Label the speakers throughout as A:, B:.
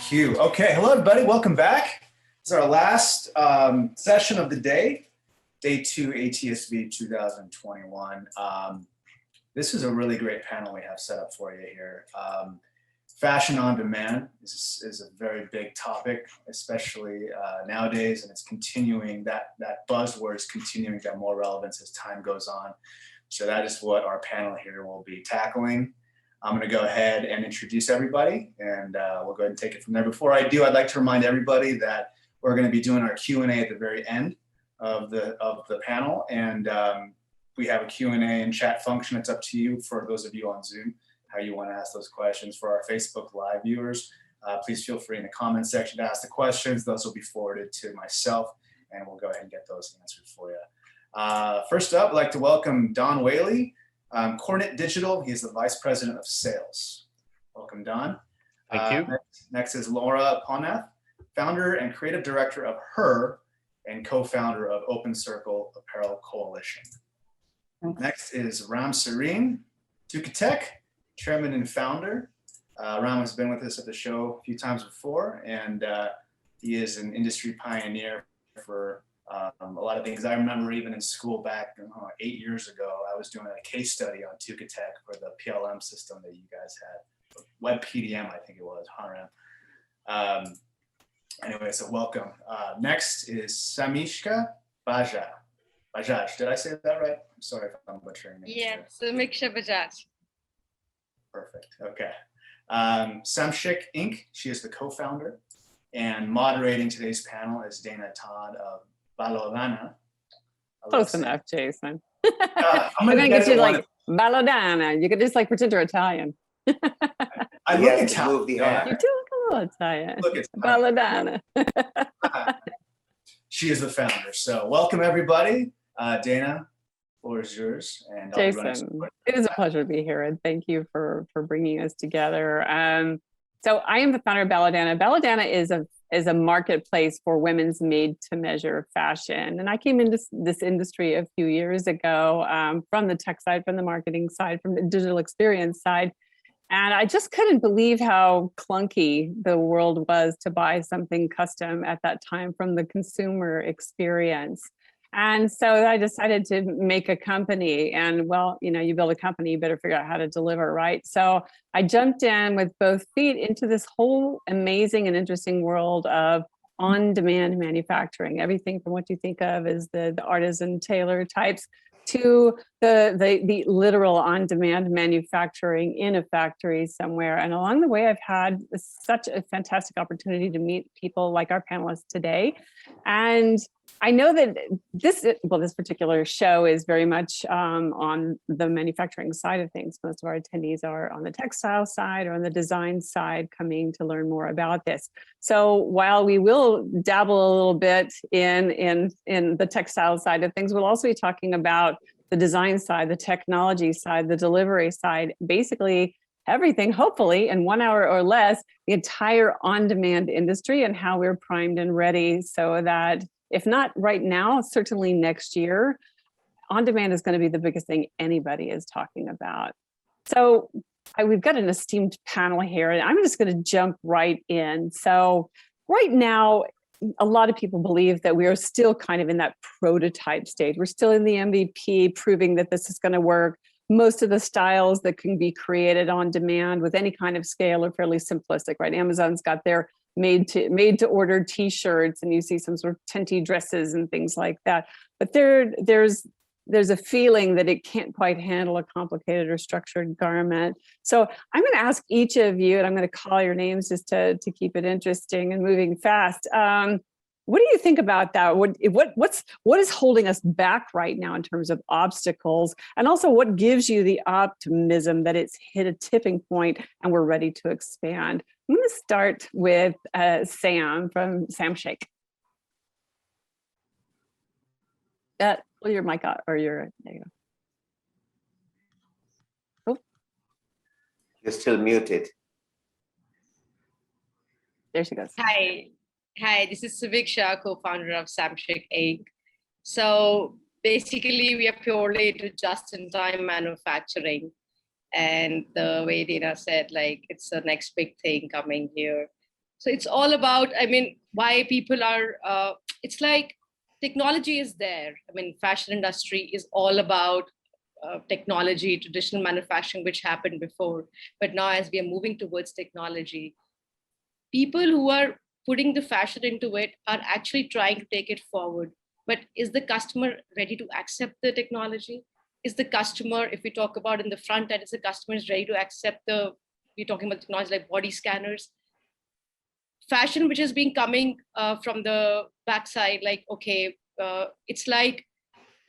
A: Cue. Okay, hello everybody, welcome back. This is our last session of the day, day 2 ATSV 2021. This is a really great panel we have set up for you here. Fashion on demand is a very big topic, especially nowadays, and it's continuing, that buzzword is continuing to have more relevance as time goes on. So that is what our panel here will be tackling. I'm going to go ahead and introduce everybody, and we'll go ahead and take it from there. Before I do, I'd like to remind everybody that we're going to be doing our Q&A at the very end of the panel, and we have a Q&A and chat function. It's up to you, for those of you on Zoom, how you want to ask those questions. For our Facebook Live viewers, please feel free in the comment section to ask the questions. Those will be forwarded to myself, and we'll go ahead and get those answered for you. First up, I'd like to welcome Don Whaley, Kornit Digital. He's the Vice President of Sales. Welcome, Don.
B: Thank you.
A: Next is Laura Ponath, Founder and Creative Director of Her and Co-Founder of Open Circle Apparel Coalition. Next is Ram Sareen, Tukatech, Chairman and Founder. Ram has been with us at the show a few times before, and he is an industry pioneer for a lot of things. I remember even in school back 8 years ago, I was doing a case study on Tukatech for the PLM system that you guys had. Web PDM, I think it was, anyway, so welcome. Next is Samiksha Bajaj. Did I say that right? I'm sorry if I'm butchering it.
C: Yeah, Samiksha Bajaj.
A: Perfect, okay. Samshek Inc., she is the co-founder, and moderating today's panel is Todd of Balodana.
D: Close enough, Jason.
A: I'm gonna
D: get you like Balodana. You could just like pretend you're Italian.
A: I look Italian.
D: You do look a little Italian.
A: Look
D: Balodana.
A: She is the founder. So welcome everybody. Dana, floor is yours. And
D: Jason, it is a pleasure to be here, and thank you for bringing us together. So I am the founder of Balodana. Balodana is a marketplace for women's made-to-measure fashion. And I came into this industry a few years ago from the tech side, from the marketing side, from the digital experience side. And I just couldn't believe how clunky the world was to buy something custom at that time from the consumer experience. And so I decided to make a company, and well, you build a company, you better figure out how to deliver, right? So I jumped in with both feet into this whole amazing and interesting world of on-demand manufacturing, everything from what you think of as the artisan tailor types to the literal on-demand manufacturing in a factory somewhere. And along the way, I've had such a fantastic opportunity to meet people like our panelists today. And I know that this particular show is very much on the manufacturing side of things. Most of our attendees are on the textile side or on the design side, coming to learn more about this. So while we will dabble a little bit in the textile side of things, we'll also be talking about the design side, the technology side, the delivery side, basically everything, hopefully in 1 hour or less, the entire on-demand industry and how we're primed and ready so that, if not right now, certainly next year, on-demand is going to be the biggest thing anybody is talking about. So we've got an esteemed panel here, and I'm just going to jump right in. So right now, a lot of people believe that we are still kind of in that prototype stage. We're still in the MVP, proving that this is going to work. Most of the styles that can be created on demand with any kind of scale are fairly simplistic, right? Amazon's got their made to order t-shirts, and you see some sort of tenty dresses and things like that. But there's a feeling that it can't quite handle a complicated or structured garment. So I'm going to ask each of you, and I'm going to call your names just to keep it interesting and moving fast. What do you think about that? What is holding us back right now in terms of obstacles? And also, what gives you the optimism that it's hit a tipping point and we're ready to expand? I'm going to start with Sam from Samshek. Pull your mic out, or there you go. Oh.
B: You're still muted.
D: There she goes.
C: Hi, this is Samiksha, co-founder of Samshek Inc. So basically, we are purely into just-in-time manufacturing. And the way Dina said, like, it's the next big thing coming here. So it's all about, I mean, why people are, it's like technology is there. I mean, fashion industry is all about technology, traditional manufacturing, which happened before. But now as we are moving towards technology, people who are putting the fashion into it are actually trying to take it forward. But is the customer ready to accept the technology? Is the customer, if we talk about in the front end, is the customer is ready to accept we're talking about technology like body scanners? Fashion, which is being coming from the backside, like, okay, it's like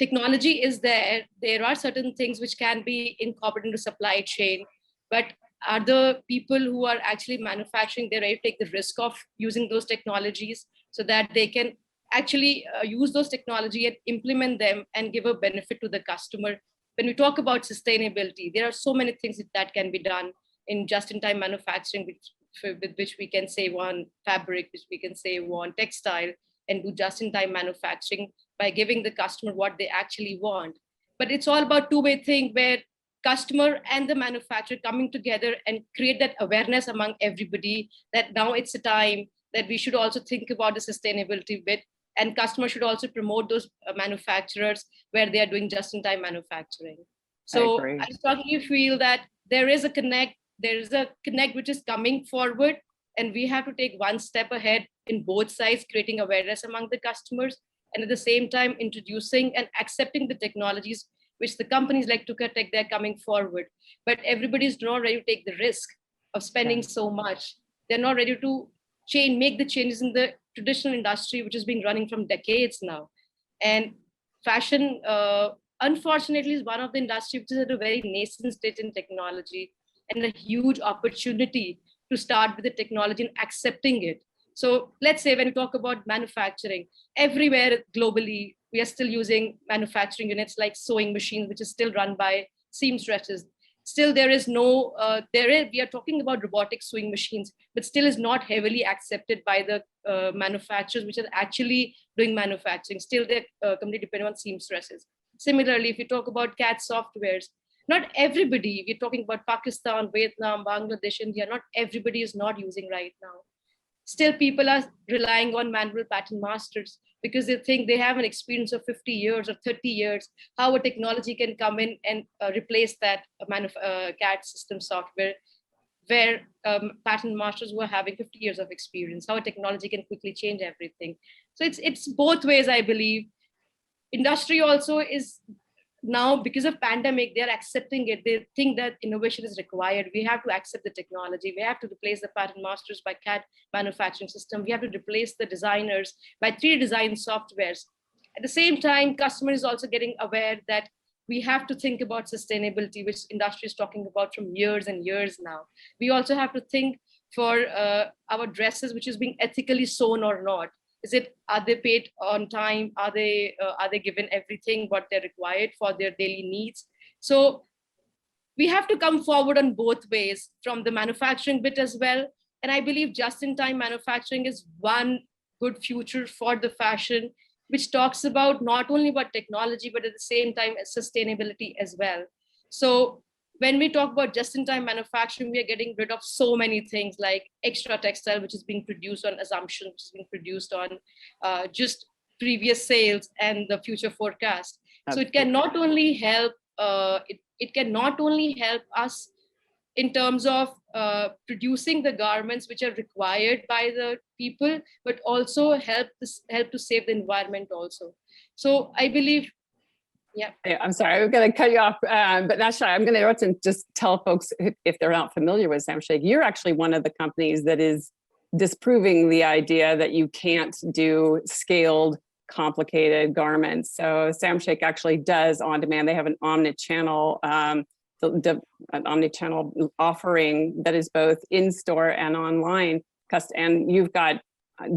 C: technology is there. There are certain things which can be incorporated into supply chain, but are the people who are actually manufacturing, they're ready to take the risk of using those technologies so that they can actually use those technology and implement them and give a benefit to the customer. When we talk about sustainability, there are so many things that can be done in just-in-time manufacturing, with which we can save on fabric, which we can save on textile, and do just-in-time manufacturing by giving the customer what they actually want. But it's all about two-way thing where customer and the manufacturer coming together and create that awareness among everybody that now it's a time that we should also think about the sustainability bit, and customers should also promote those manufacturers where they are doing just-in-time manufacturing. So I strongly feel that there is a connect which is coming forward, and we have to take one step ahead in both sides, creating awareness among the customers, and at the same time introducing and accepting the technologies which the companies like Tukatech, they're coming forward. But everybody's not ready to take the risk of spending so much. They're not ready to make the changes in the traditional industry, which has been running from decades now. And fashion, unfortunately, is one of the industries which is at a very nascent stage in technology, and a huge opportunity to start with the technology and accepting it. So let's say when we talk about manufacturing, everywhere globally, we are still using manufacturing units like sewing machines, which is still run by seamstresses. Still, there is no, we are talking about robotic sewing machines, but still is not heavily accepted by the manufacturers, which are actually doing manufacturing. Still, they're completely dependent on seamstresses. Similarly, if you talk about CAD softwares, not everybody, we're talking about Pakistan, Vietnam, Bangladesh, India, not everybody is not using right now. Still, people are relying on manual pattern masters because they think they have an experience of 50 years or 30 years, how a technology can come in and replace that CAD system software, where pattern masters were having 50 years of experience, how a technology can quickly change everything. So it's both ways, I believe. Industry also is now, because of pandemic, they're accepting it. They think that innovation is required. We have to accept the technology. We have to replace the pattern masters by CAD manufacturing system. We have to replace the designers by 3D design softwares. At the same time, customer is also getting aware that we have to think about sustainability, which industry is talking about from years and years now. We also have to think for our dresses, which is being ethically sewn or not. Are they paid on time? Are they given everything what they're required for their daily needs? So we have to come forward on both ways, from the manufacturing bit as well. And I believe just-in-time manufacturing is one good future for the fashion, which talks about not only about technology, but at the same time sustainability as well. So when we talk about just-in-time manufacturing, we are getting rid of so many things like extra textile, which is being produced on assumption, which is being produced on just previous sales and the future forecast. Absolutely. So it can not only help, it can not only help us in terms of producing the garments which are required by the people, but also help to save the environment also. So I believe. Yeah.
D: I'm sorry, I'm going to cut you off, but Nasha, I'm going to interrupt and just tell folks, if they're not familiar with Samshek, you're actually one of the companies that is disproving the idea that you can't do scaled, complicated garments. So Samshek actually does on demand. They have an omni-channel offering that is both in-store and online. And you've got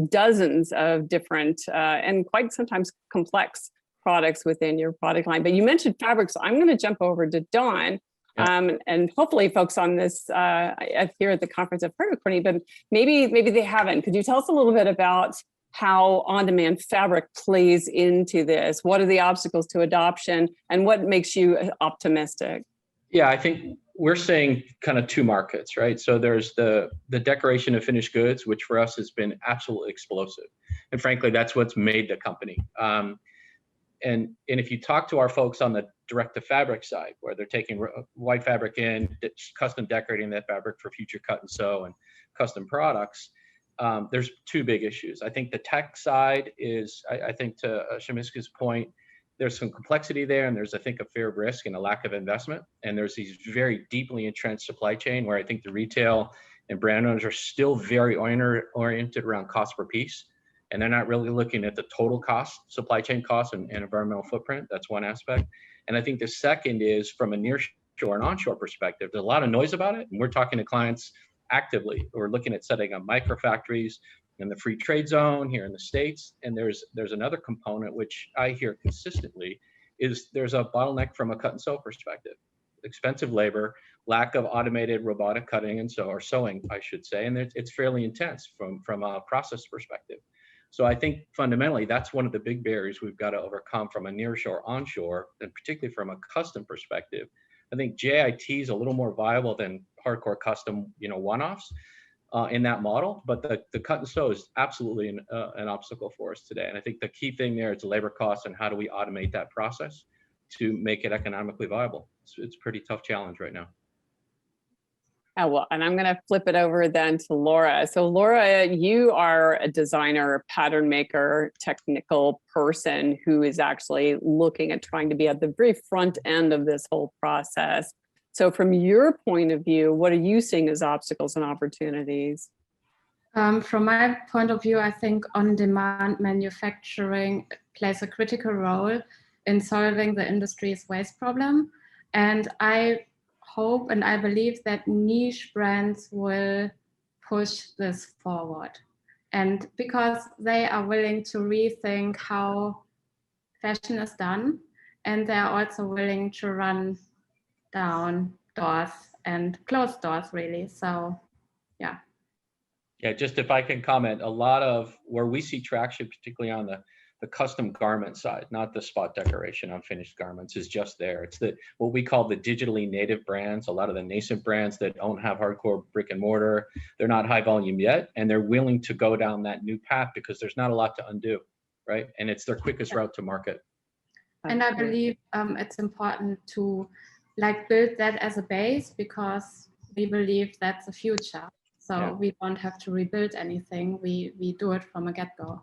D: dozens of different and quite sometimes complex products within your product line. But you mentioned fabric, so I'm going to jump over to Dawn. And hopefully folks on this here at the conference have heard of Kornit, but maybe they haven't. Could you tell us a little bit about how on-demand fabric plays into this? What are the obstacles to adoption, and what makes you optimistic?
E: Yeah, I think we're saying kind of two markets, right? So there's the decoration of finished goods, which for us has been absolutely explosive. And frankly, that's what's made the company. And if you talk to our folks on the direct to fabric side, where they're taking white fabric in, custom decorating that fabric for future cut and sew and custom products, there's two big issues. I think the tech side is, I think to Samiksha's point, there's some complexity there, and there's, I think, a fear of risk and a lack of investment. And there's these very deeply entrenched supply chain where I think the retail and brand owners are still very oriented around cost per piece. And they're not really looking at the total cost, supply chain cost and environmental footprint. That's one aspect. And I think the second is from a nearshore and onshore perspective, there's a lot of noise about it. And we're talking to clients actively. We're looking at setting up micro factories in the free trade zone here in the States. And there's another component, which I hear consistently, is there's a bottleneck from a cut and sew perspective. Expensive labor, lack of automated robotic cutting and sew, or sewing, I should say. And it's fairly intense from a process perspective. So I think fundamentally, that's one of the big barriers we've got to overcome from a nearshore, onshore, and particularly from a custom perspective. I think JIT is a little more viable than hardcore custom, one-offs in that model, but the cut and sew is absolutely an obstacle for us today. And I think the key thing there is labor costs and how do we automate that process to make it economically viable. It's a pretty tough challenge right now.
D: Oh, well, and I'm going to flip it over then to Laura. So Laura, you are a designer, pattern maker, technical person who is actually looking at trying to be at the very front end of this whole process. So from your point of view, what are you seeing as obstacles and opportunities?
F: From my point of view, I think on-demand manufacturing plays a critical role in solving the industry's waste problem. And I hope and I believe that niche brands will push this forward. And because they are willing to rethink how fashion is done, and they're also willing to run down doors and close doors, really. So, yeah.
E: Yeah, just if I can comment, a lot of where we see traction, particularly on the custom garment side, not the spot decoration on finished garments, is just there. It's what we call the digitally native brands, a lot of the nascent brands that don't have hardcore brick and mortar. They're not high volume yet, and they're willing to go down that new path because there's not a lot to undo, right? And it's their quickest route to market.
F: And I believe it's important to build that as a base, because we believe that's the future. So we don't have to rebuild anything. We do it from a get-go.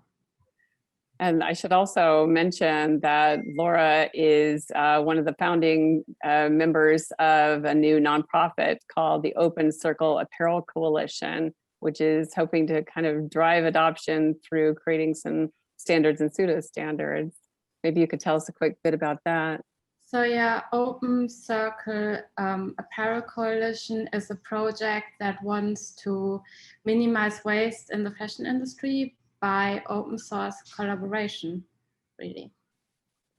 D: And I should also mention that Laura is one of the founding members of a new nonprofit called the Open Circle Apparel Coalition, which is hoping to kind of drive adoption through creating some standards and pseudo standards. Maybe you could tell us a quick bit about that.
F: So yeah, Open Circle Apparel Coalition is a project that wants to minimize waste in the fashion industry by open source collaboration, really.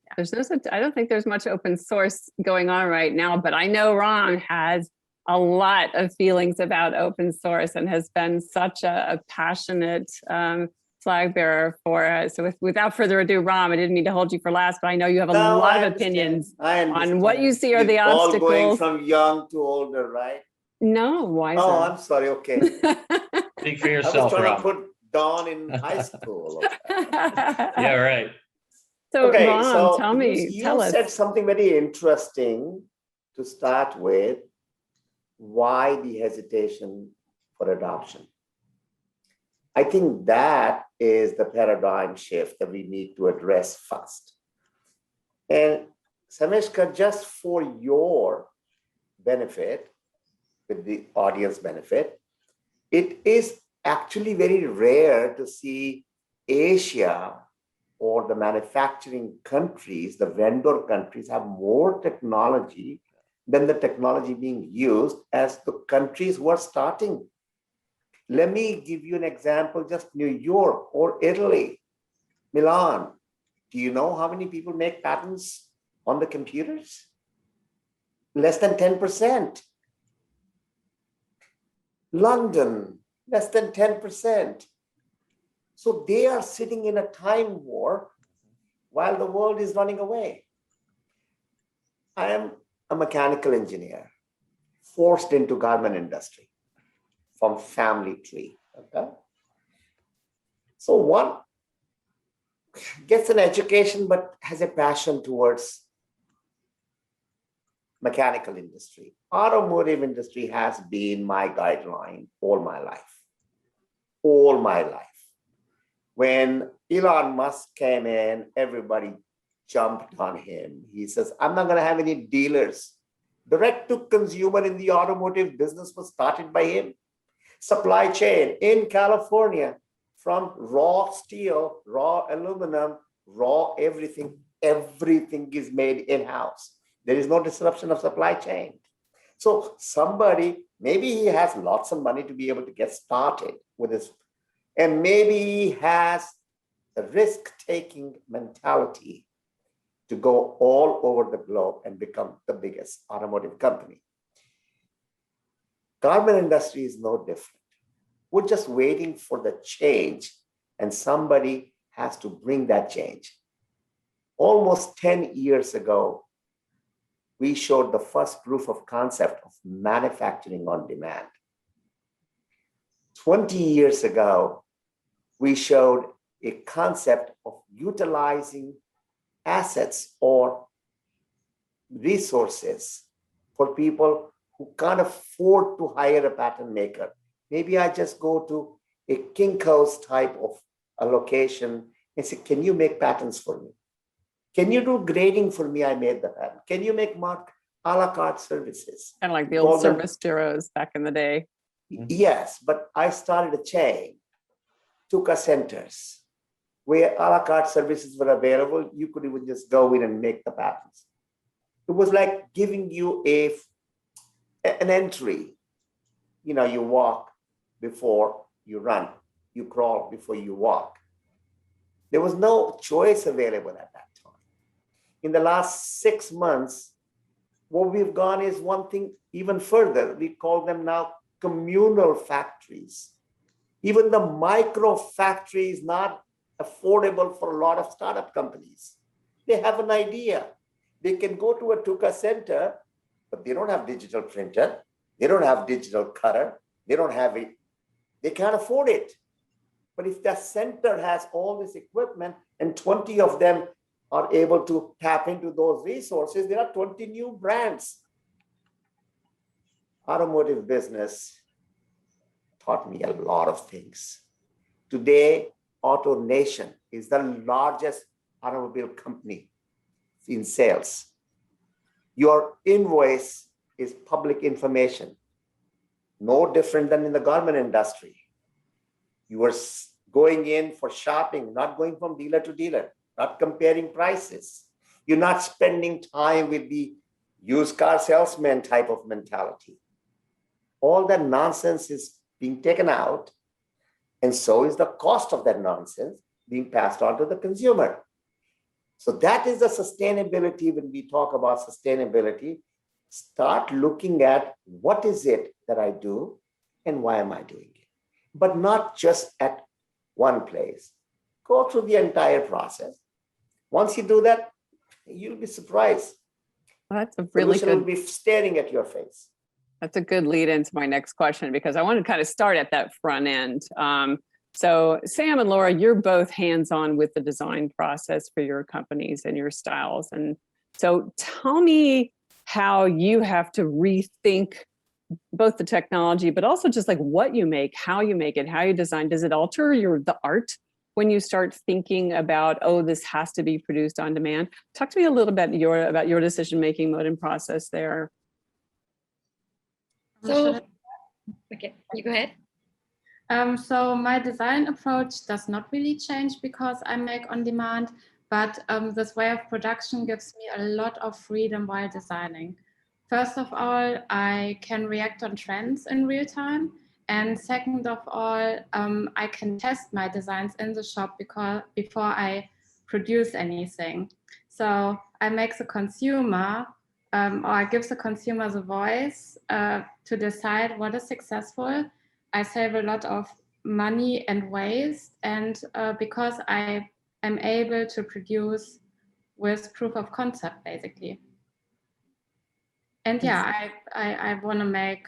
F: Yeah.
D: There's no such, I don't think there's much open source going on right now, but I know Ron has a lot of feelings about open source and has been such a passionate flag bearer for us. So without further ado, Ram, I didn't mean to hold you for last, but I know you have a lot of opinions on what you see are the obstacles.
B: All going from young to older, right?
D: No, why is
B: I'm sorry, okay.
E: Speak for yourself,
B: I was trying
E: Ram.
B: to put Dawn in high school.
E: Yeah, right.
D: So
B: okay,
D: Ram,
B: so
D: tell me,
B: you
D: tell us.
B: said something very interesting to start with. Why the hesitation for adoption? I think that is the paradigm shift that we need to address first. And Samiksha, just for your benefit, with the audience benefit, it is actually very rare to see Asia or the manufacturing countries, the vendor countries, have more technology than the technology being used as the countries who are starting. Let me give you an example, just New York or Italy, Milan. Do you know how many people make patterns on the computers? Less than 10%. London, less than 10%. So they are sitting in a time warp while the world is running away. I am a mechanical engineer. forced into garment industry from family tree. Okay. So one gets an education but has a passion towards mechanical industry. Automotive industry has been my guideline all my life. All my life. When Elon Musk came in, everybody jumped on him. He says, I'm not going to have any dealers. Direct to consumer in the automotive business was started by him. Supply chain in California, from raw steel, raw aluminum, raw everything is made in-house. There is no disruption of supply chain. So somebody, maybe he has lots of money to be able to get started with this, and maybe he has a risk-taking mentality to go all over the globe and become the biggest automotive company. Garment industry is no different. We're just waiting for the change, and somebody has to bring that change. Almost 10 years ago, we showed the first proof of concept of manufacturing on demand. 20 years ago, we showed a concept of utilizing assets or resources for people who can't afford to hire a pattern maker. Maybe I just go to a Kinko's type of a location and say, can you make patterns for me? Can you do grading for me? I made the pattern. Can you make mark a la carte services?
D: Kind of like the old service bureaus back in the day.
B: Yes, but I started a chain, Tuka centers, where a la carte services were available. You could even just go in and make the patterns. It was like giving you an entry. You know, you walk before you run, you crawl before you walk. There was no choice available at that time. In the last 6 months, what we've gone is one thing even further. We call them now communal factories. Even the micro factory is not affordable for a lot of startup companies. They have an idea. They can go to a Tuka center, but they don't have digital printer. They don't have digital cutter. They don't have it. They can't afford it. But if the center has all this equipment and 20 of them are able to tap into those resources, there are 20 new brands. Automotive business taught me a lot of things. Today, AutoNation is the largest automobile company in sales. Your invoice is public information, no different than in the garment industry. You are going in for shopping, not going from dealer to dealer, not comparing prices. You're not spending time with the used car salesman type of mentality. All that nonsense is being taken out, and so is the cost of that nonsense being passed on to the consumer. So that is the sustainability. When we talk about sustainability, start looking at what is it that I do and why am I doing it? But not just at one place. Go through the entire process. Once you do that, you'll be surprised.
D: That's a really
B: Solution
D: good.
B: will be staring at your face.
D: That's a good lead into my next question, because I want to kind of start at that front end. So Sam and Laura, you're both hands-on with the design process for your companies and your styles. And so tell me how you have to rethink both the technology, but also just like what you make, how you make it, how you design. Does it alter the art when you start thinking about, oh, this has to be produced on demand? Talk to me a little bit about your decision-making mode and process there.
C: So, okay, you go ahead.
F: So my design approach does not really change because I make on demand, but this way of production gives me a lot of freedom while designing. First of all, I can react on trends in real time. And second of all, I can test my designs in the shop before I produce anything. So I make the consumer, or I give the consumer the voice to decide what is successful. I save a lot of money and waste, and because I am able to produce with proof of concept, basically. And yeah, I want to make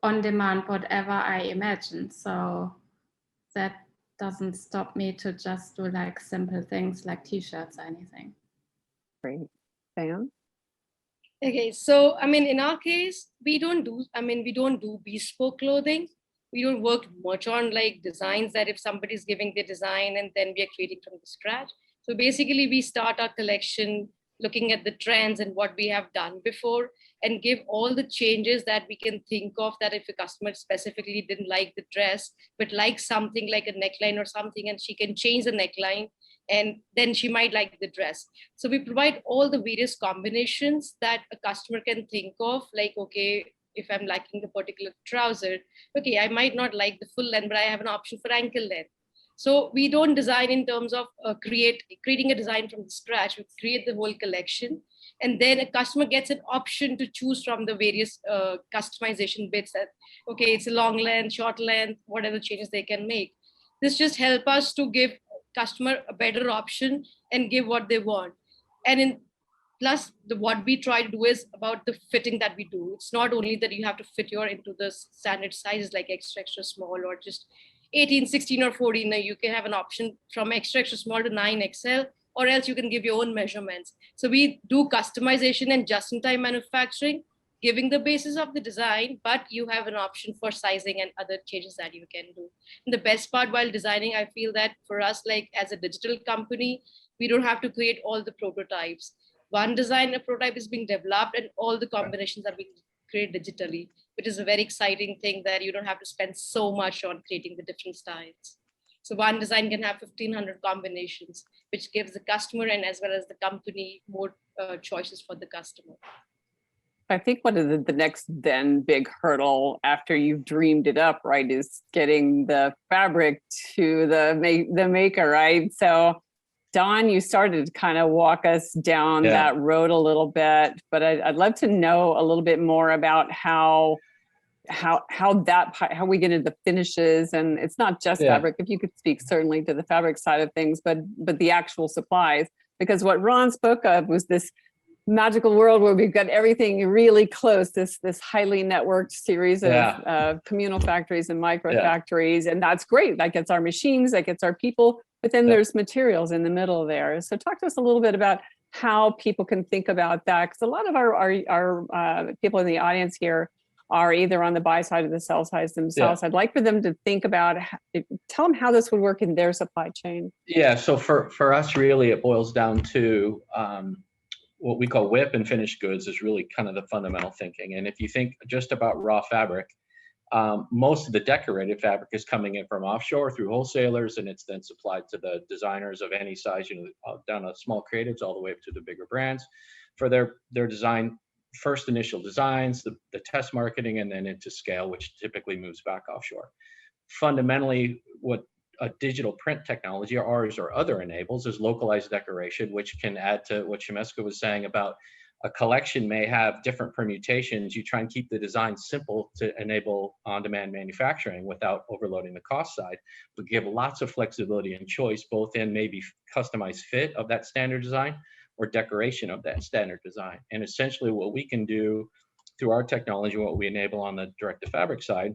F: on demand whatever I imagine. So that doesn't stop me to just do like simple things like t-shirts or anything.
D: Great. Sam?
C: Okay, so I mean, in our case, we don't do bespoke clothing. We don't work much on like designs that if somebody's giving the design and then we are creating from the scratch. So basically, we start our collection looking at the trends and what we have done before and give all the changes that we can think of, that if a customer specifically didn't like the dress, but likes something like a neckline or something, and she can change the neckline and then she might like the dress. So we provide all the various combinations that a customer can think of, like, okay, if I'm liking the particular trouser, okay, I might not like the full length, but I have an option for ankle length. So we don't design in terms of creating a design from the scratch. We create the whole collection, and then a customer gets an option to choose from the various customization bits that, okay, it's a long length, short length, whatever changes they can make. This just help us to give customer a better option and give what they want. And in plus what we try to do is about the fitting that we do. It's not only that you have to fit your into the standard sizes like extra small or just 18, 16 or 14. Now you can have an option from extra small to 9XL, or else you can give your own measurements. So we do customization and just-in-time manufacturing, giving the basis of the design, but you have an option for sizing and other changes that you can do. And the best part while designing, I feel that for us, like as a digital company, we don't have to create all the prototypes. One design, a prototype is being developed and all the combinations are being created digitally, which is a very exciting thing that you don't have to spend so much on creating the different styles. So one design can have 1,500 combinations, which gives the customer and as well as the company more choices for the customer.
D: I think one of the next then big hurdle after you've dreamed it up, right, is getting the fabric to the maker, right? So Don, you started to kind of walk us down that road a little bit, but I'd love to know a little bit more about how we get into the finishes, and it's not just fabric. If you could speak certainly to the fabric side of things, but the actual supplies, because what Ron spoke of was this magical world where we've got everything really close, this highly networked series of communal factories and micro factories, and that's great. That gets our machines, that gets our people, but then there's materials in the middle there. So talk to us a little bit about how people can think about that, because a lot of our people in the audience here are either on the buy side or the sell side themselves. I'd like for them to think about, tell them how this would work in their supply chain.
E: Yeah, so for us, really, it boils down to what we call WIP and finished goods is really kind of the fundamental thinking. And if you think just about raw fabric, most of the decorated fabric is coming in from offshore through wholesalers, and it's then supplied to the designers of any size, down to small creatives all the way up to the bigger brands for their design, first initial designs, the test marketing, and then into scale, which typically moves back offshore. Fundamentally, what a digital print technology, or ours or other, enables is localized decoration, which can add to what Samiksha was saying about a collection may have different permutations. You try and keep the design simple to enable on-demand manufacturing without overloading the cost side, but give lots of flexibility and choice, both in maybe customized fit of that standard design or decoration of that standard design. And essentially what we can do through our technology, what we enable on the direct-to-fabric side,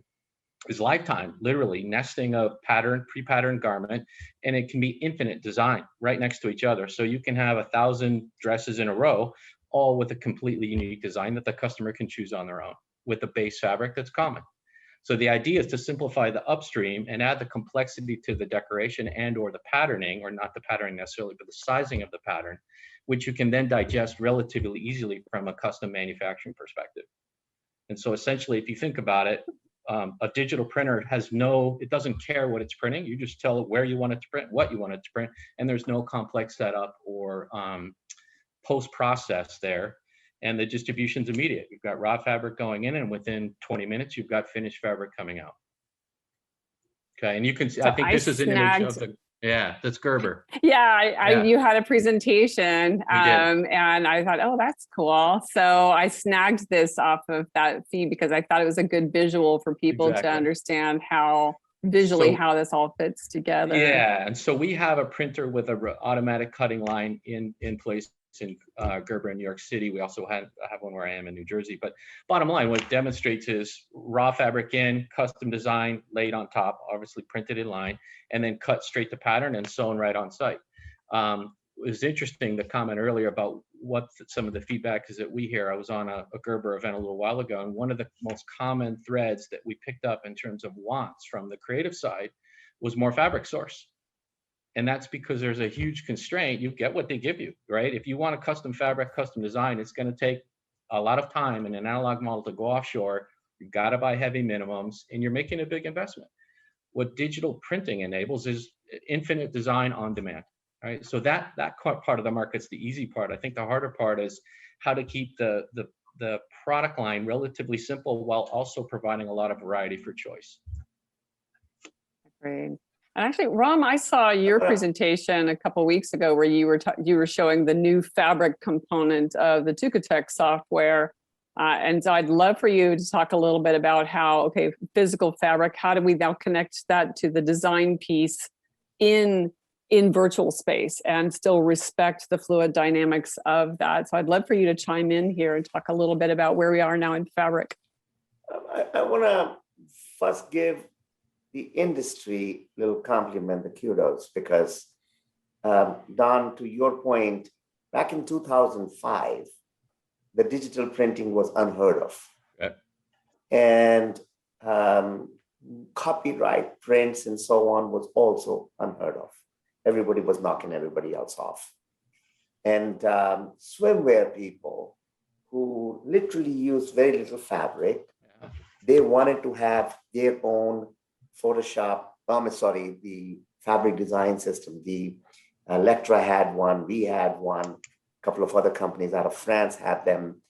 E: is lifetime, literally nesting a pre-patterned garment, and it can be infinite design right next to each other. So you can have 1,000 dresses in a row, all with a completely unique design that the customer can choose on their own with a base fabric that's common. So the idea is to simplify the upstream and add the complexity to the decoration and or the patterning, or not the patterning necessarily, but the sizing of the pattern, which you can then digest relatively easily from a custom manufacturing perspective. And so essentially, if you think about it, a digital printer it doesn't care what it's printing. You just tell it where you want it to print, what you want it to print, and there's no complex setup or post-process there. And the distribution's immediate. You've got raw fabric going in, and within 20 minutes, you've got finished fabric coming out. Okay, and you can see, I think this is an image of the, that's Gerber.
D: Yeah, you had a presentation, and I thought, oh, that's cool. So I snagged this off of that feed because I thought it was a good visual for people to understand how visually how this all fits together.
E: Yeah, and so we have a printer with an automatic cutting line in place in Gerber in New York City. We also have one where I am in New Jersey. But bottom line, what it demonstrates is raw fabric in, custom design, laid on top, obviously printed in line, and then cut straight to pattern and sewn right on site. It was interesting, the comment earlier about what some of the feedback is that we hear. I was on a Gerber event a little while ago, and one of the most common threads that we picked up in terms of wants from the creative side was more fabric source. And that's because there's a huge constraint. You get what they give you, right? If you want a custom fabric, custom design, it's going to take a lot of time in an analog model to go offshore. You've got to buy heavy minimums, and you're making a big investment. What digital printing enables is infinite design on demand. Right, so that part of the market's the easy part. I think the harder part is how to keep the product line relatively simple while also providing a lot of variety for choice.
D: Great. And actually, Ram, I saw your presentation a couple of weeks ago where you were showing the new fabric component of the Tukatech software. And so I'd love for you to talk a little bit about how, okay, physical fabric, how do we now connect that to the design piece in virtual space and still respect the fluid dynamics of that. So I'd love for you to chime in here and talk a little bit about where we are now in fabric.
B: I want to first give the industry a little compliment, the kudos, because Don, to your point, back in 2005, the digital printing was unheard of.
E: Okay.
B: And copyright prints and so on was also unheard of. Everybody was knocking everybody else off. And swimwear people who literally used very little fabric, they wanted to have their own Photoshop, the fabric design system. The Electra had one, we had one, a couple of other companies out of France had them.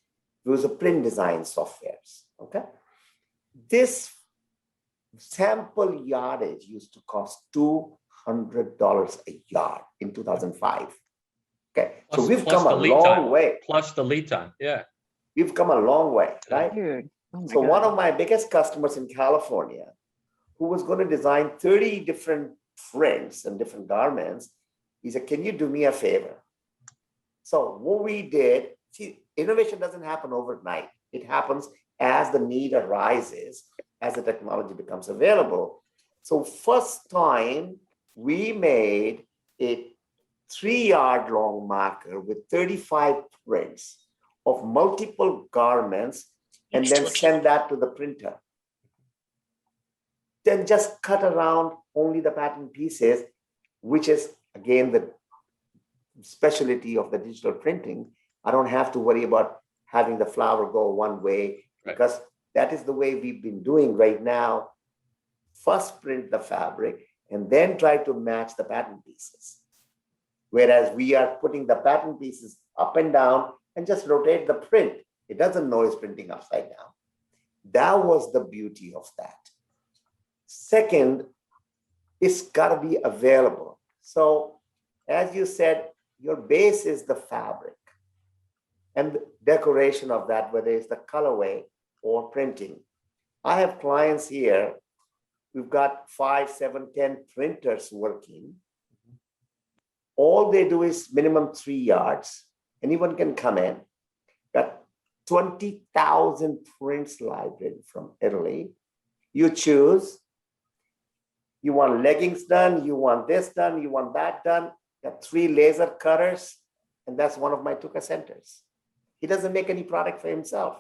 B: It was a print design softwares, okay? This sample yardage used to cost $200 a yard in 2005. Okay, so we've come a long way.
E: Plus the lead time, yeah.
B: We've come a long way, right?
D: Dude. Oh
B: So one of my biggest customers in California, who was going to design 30 different prints and different garments, he said, can you do me a favor? So what we did, see, innovation doesn't happen overnight. It happens as the need arises, as the technology becomes available. So first time, we made a 3-yard long marker with 35 prints of multiple garments and then send that to the printer. Then just cut around only the pattern pieces, which is again the specialty of the digital printing. I don't have to worry about having the flower go one way, because that is the way we've been doing right now. First print the fabric and then try to match the pattern pieces. Whereas we are putting the pattern pieces up and down and just rotate the print. It doesn't know it's printing upside down. That was the beauty of that. Second, it's got to be available. So as you said, your base is the fabric and the decoration of that, whether it's the colorway or printing. I have clients here. We've got 5, 7, 10 printers working. All they do is minimum 3 yards. Anyone can come in. Got 20,000 prints library from Italy. You choose. You want leggings done, you want this done, you want that done. Got 3 laser cutters, and that's one of my Tuka centers. He doesn't make any product for himself.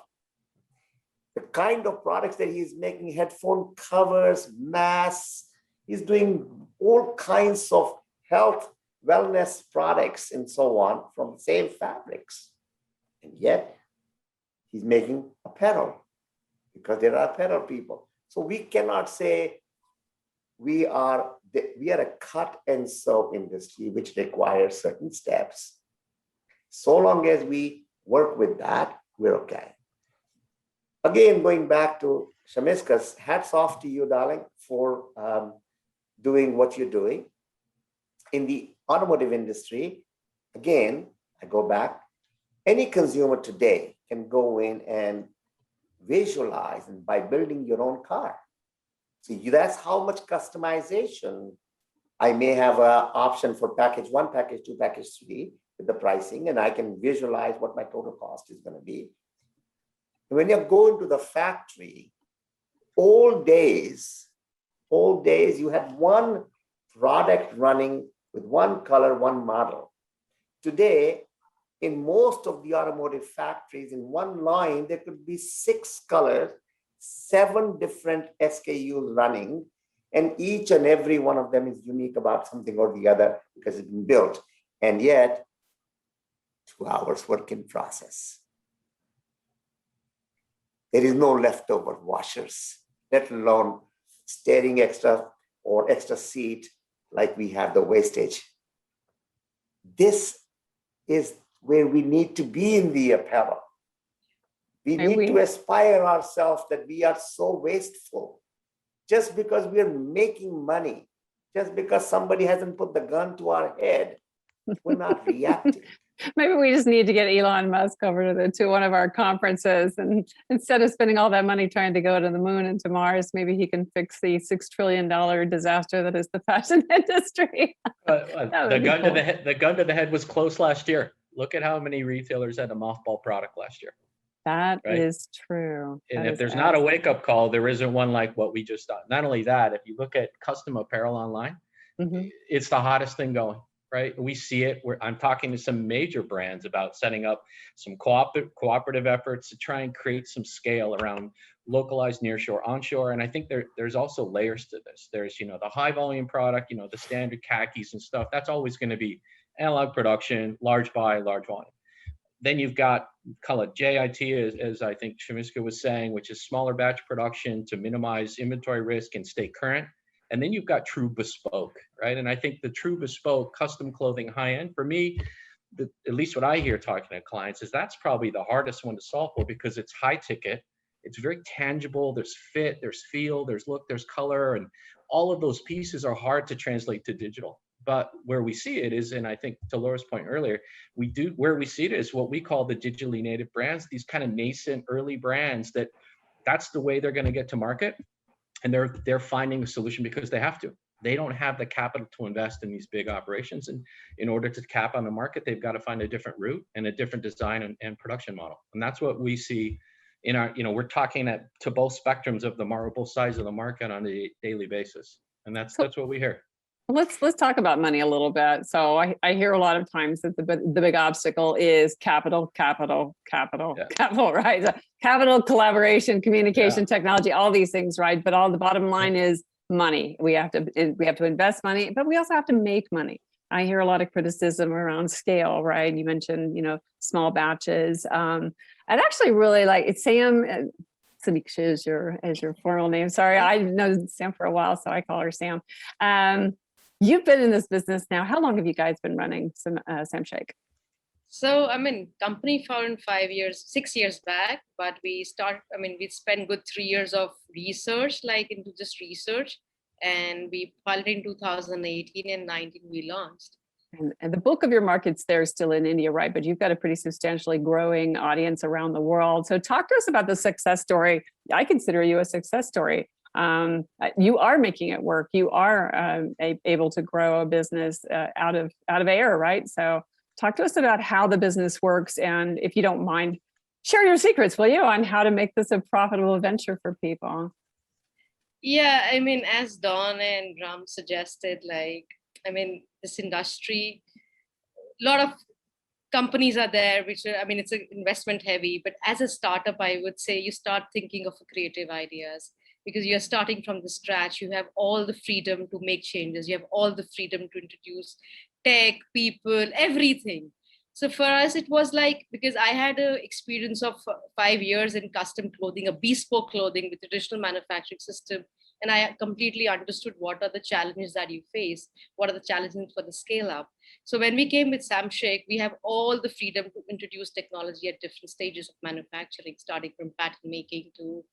B: The kind of products that he's making, headphone covers, masks, he's doing all kinds of health, wellness products and so on from the same fabrics. And yet he's making apparel because there are apparel people. So we cannot say we are a cut and sew industry, which requires certain steps. So long as we work with that, we're okay. Again, going back to Samiksha's, hats off to you, darling, for doing what you're doing. In the automotive industry, again, I go back, any consumer today can go in and visualize and by building your own car. So that's how much customization. I may have an option for package 1, package 2, package 3, with the pricing, and I can visualize what my total cost is going to be. When you go into the factory, old days, you had one product running with one color, one model. Today, in most of the automotive factories, in one line, there could be 6 colors, 7 different SKUs running, and each and every one of them is unique about something or the other because it's been built. And yet, 2 hours work in process. There is no leftover washers, let alone steering extra or extra seat like we have the wastage. This is where we need to be in the apparel. We need to aspire ourselves that we are so wasteful. Just because we're making money, just because somebody hasn't put the gun to our head, we're not reacting.
D: Maybe we just need to get Elon Musk over to one of our conferences, and instead of spending all that money trying to go to the moon and to Mars, maybe he can fix the $6 trillion disaster that is the fashion industry.
E: The gun to the head was close last year. Look at how many retailers had a mothball product last year.
D: That
E: right?
D: is true.
E: And if there's not a wake-up call, there isn't one like what we just done. Not only that, if you look at custom apparel online, it's the hottest thing going. Right? We see it. I'm talking to some major brands about setting up some cooperative efforts to try and create some scale around localized nearshore, onshore. And I think there's also layers to this. There's, the high volume product, the standard khakis and stuff. That's always going to be analog production, large buy, large volume. Then you've got, call it JIT, as I think Samiksha was saying, which is smaller batch production to minimize inventory risk and stay current. And then you've got true bespoke, right? And I think the true bespoke custom clothing high end, for me, at least what I hear talking to clients is that's probably the hardest one to solve for because it's high ticket. It's very tangible. There's fit, there's feel, there's look, there's color, and all of those pieces are hard to translate to digital. But where we see it is, and I think to Laura's point earlier, where we see it is what we call the digitally native brands, these kind of nascent early brands that's the way they're going to get to market. And they're finding a solution because they have to. They don't have the capital to invest in these big operations. And in order to cap on the market, they've got to find a different route and a different design and production model. And that's what we see in our, we're talking to both spectrums of both sides of the market on a daily basis. And that's what we hear.
D: Let's talk about money a little bit. So I hear a lot of times that the big obstacle is capital, right? So capital, collaboration, communication, technology, all these things, right? But all the bottom line is money. We have to invest money, but we also have to make money. I hear a lot of criticism around scale, right? You mentioned, small batches. I'd actually really like it. Samiksha is your formal name. Sorry, I know Sam for a while, so I call her Sam. You've been in this business now. How long have you guys been running Samshek?
C: So, company founded 6 years back, but we spent good 3 years of research, into just research. And we piloted in 2018 and 19, we launched.
D: And the bulk of your markets there is still in India, right? But you've got a pretty substantially growing audience around the world. So talk to us about the success story. I consider you a success story. You are making it work. You are able to grow a business out of air, right? So talk to us about how the business works. And if you don't mind, share your secrets, will you, on how to make this a profitable venture for people?
C: Yeah, as Dawn and Ram suggested, this industry, a lot of companies are there, which are, it's an investment heavy, but as a startup, I would say you start thinking of creative ideas because you're starting from the scratch. You have all the freedom to make changes. You have all the freedom to introduce tech, people, everything. So for us, it was because I had an experience of 5 years in custom clothing, a bespoke clothing with traditional manufacturing system. And I completely understood what are the challenges that you face, what are the challenges for the scale up. So when we came with Samshek, we have all the freedom to introduce technology at different stages of manufacturing, starting from pattern making to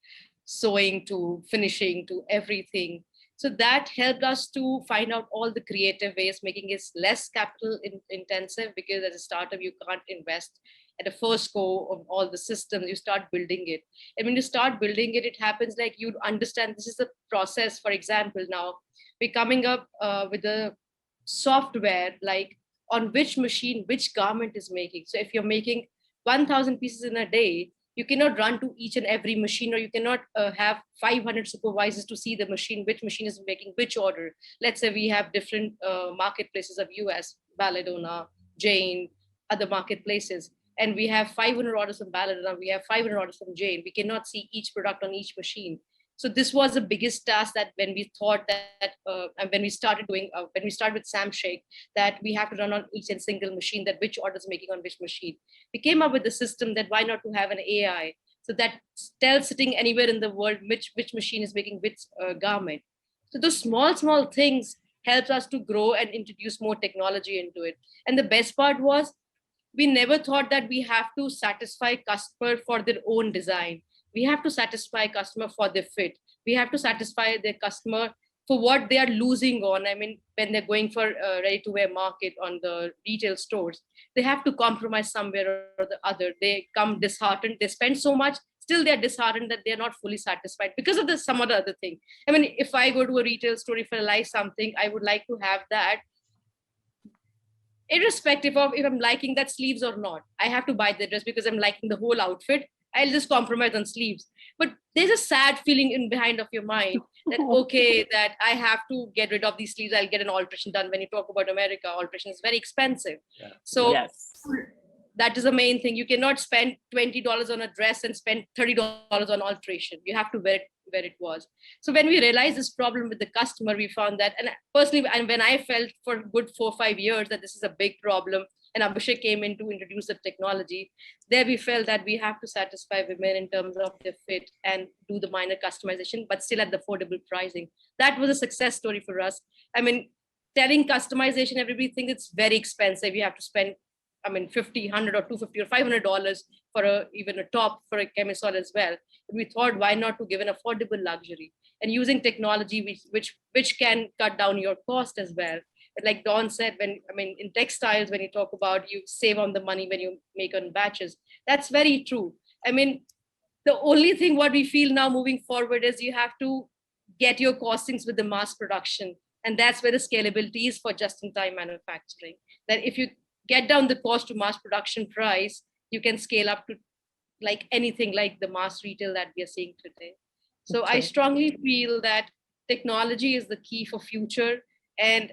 C: sewing to finishing to everything. So that helped us to find out all the creative ways, making it less capital intensive, because as a startup, you can't invest at the first go of all the systems. You start building it. And when you start building it, it happens you understand this is a process. For example, now we're coming up with a software on which machine, which garment is making. So if you're making 1,000 pieces in a day, you cannot run to each and every machine, or you cannot have 500 supervisors to see the machine, which machine is making which order. Let's say we have different marketplaces of US, Balodana, Jane, other marketplaces, and we have 500 orders from Balodana, we have 500 orders from Jane. We cannot see each product on each machine. So this was the biggest task that when we thought that, and when we started with Samshek, that we have to run on each and single machine, that which order is making on which machine. We came up with the system that why not to have an AI, so that tells sitting anywhere in the world which machine is making which garment. So those small things helps us to grow and introduce more technology into it. And the best part was, we never thought that we have to satisfy customer for their own design. We have to satisfy customer for their fit. We have to satisfy their customer for what they are losing on. I mean, when they're going for ready-to-wear market on the retail stores, they have to compromise somewhere or the other. They come disheartened. They spend so much, still they're disheartened that they're not fully satisfied because of some other thing. I mean, if I go to a retail store, if I like something, I would like to have that, irrespective of if I'm liking that sleeves or not. I have to buy the dress because I'm liking the whole outfit. I'll just compromise on sleeves. But there's a sad feeling in behind of your mind that, okay, that I have to get rid of these sleeves. I'll get an alteration done. When you talk about America, alteration is very expensive. Yeah. So
D: yes,
C: that is the main thing. You cannot spend $20 on a dress and spend $30 on alteration. You have to wear it where it was. So when we realized this problem with the customer, we found that, and personally, and when I felt for a good 4 or 5 years that this is a big problem, and Abhishek came in to introduce the technology, there we felt that we have to satisfy women in terms of their fit and do the minor customization, but still at the affordable pricing. That was a success story for us. I mean, telling customization, everybody thinks it's very expensive. You have to spend, I mean, $50, $100 or $250 or $500 for even a top for a camisole as well. But we thought, why not to give an affordable luxury and using technology which can cut down your cost as well. But like Dawn said, in textiles, when you talk about you save on the money when you make on batches, that's very true. I mean, the only thing what we feel now moving forward is you have to get your costings with the mass production. And that's where the scalability is for just-in-time manufacturing. That if you get down the cost to mass production price, you can scale up to like anything like the mass retail that we are seeing today. So I strongly feel that technology is the key for future, and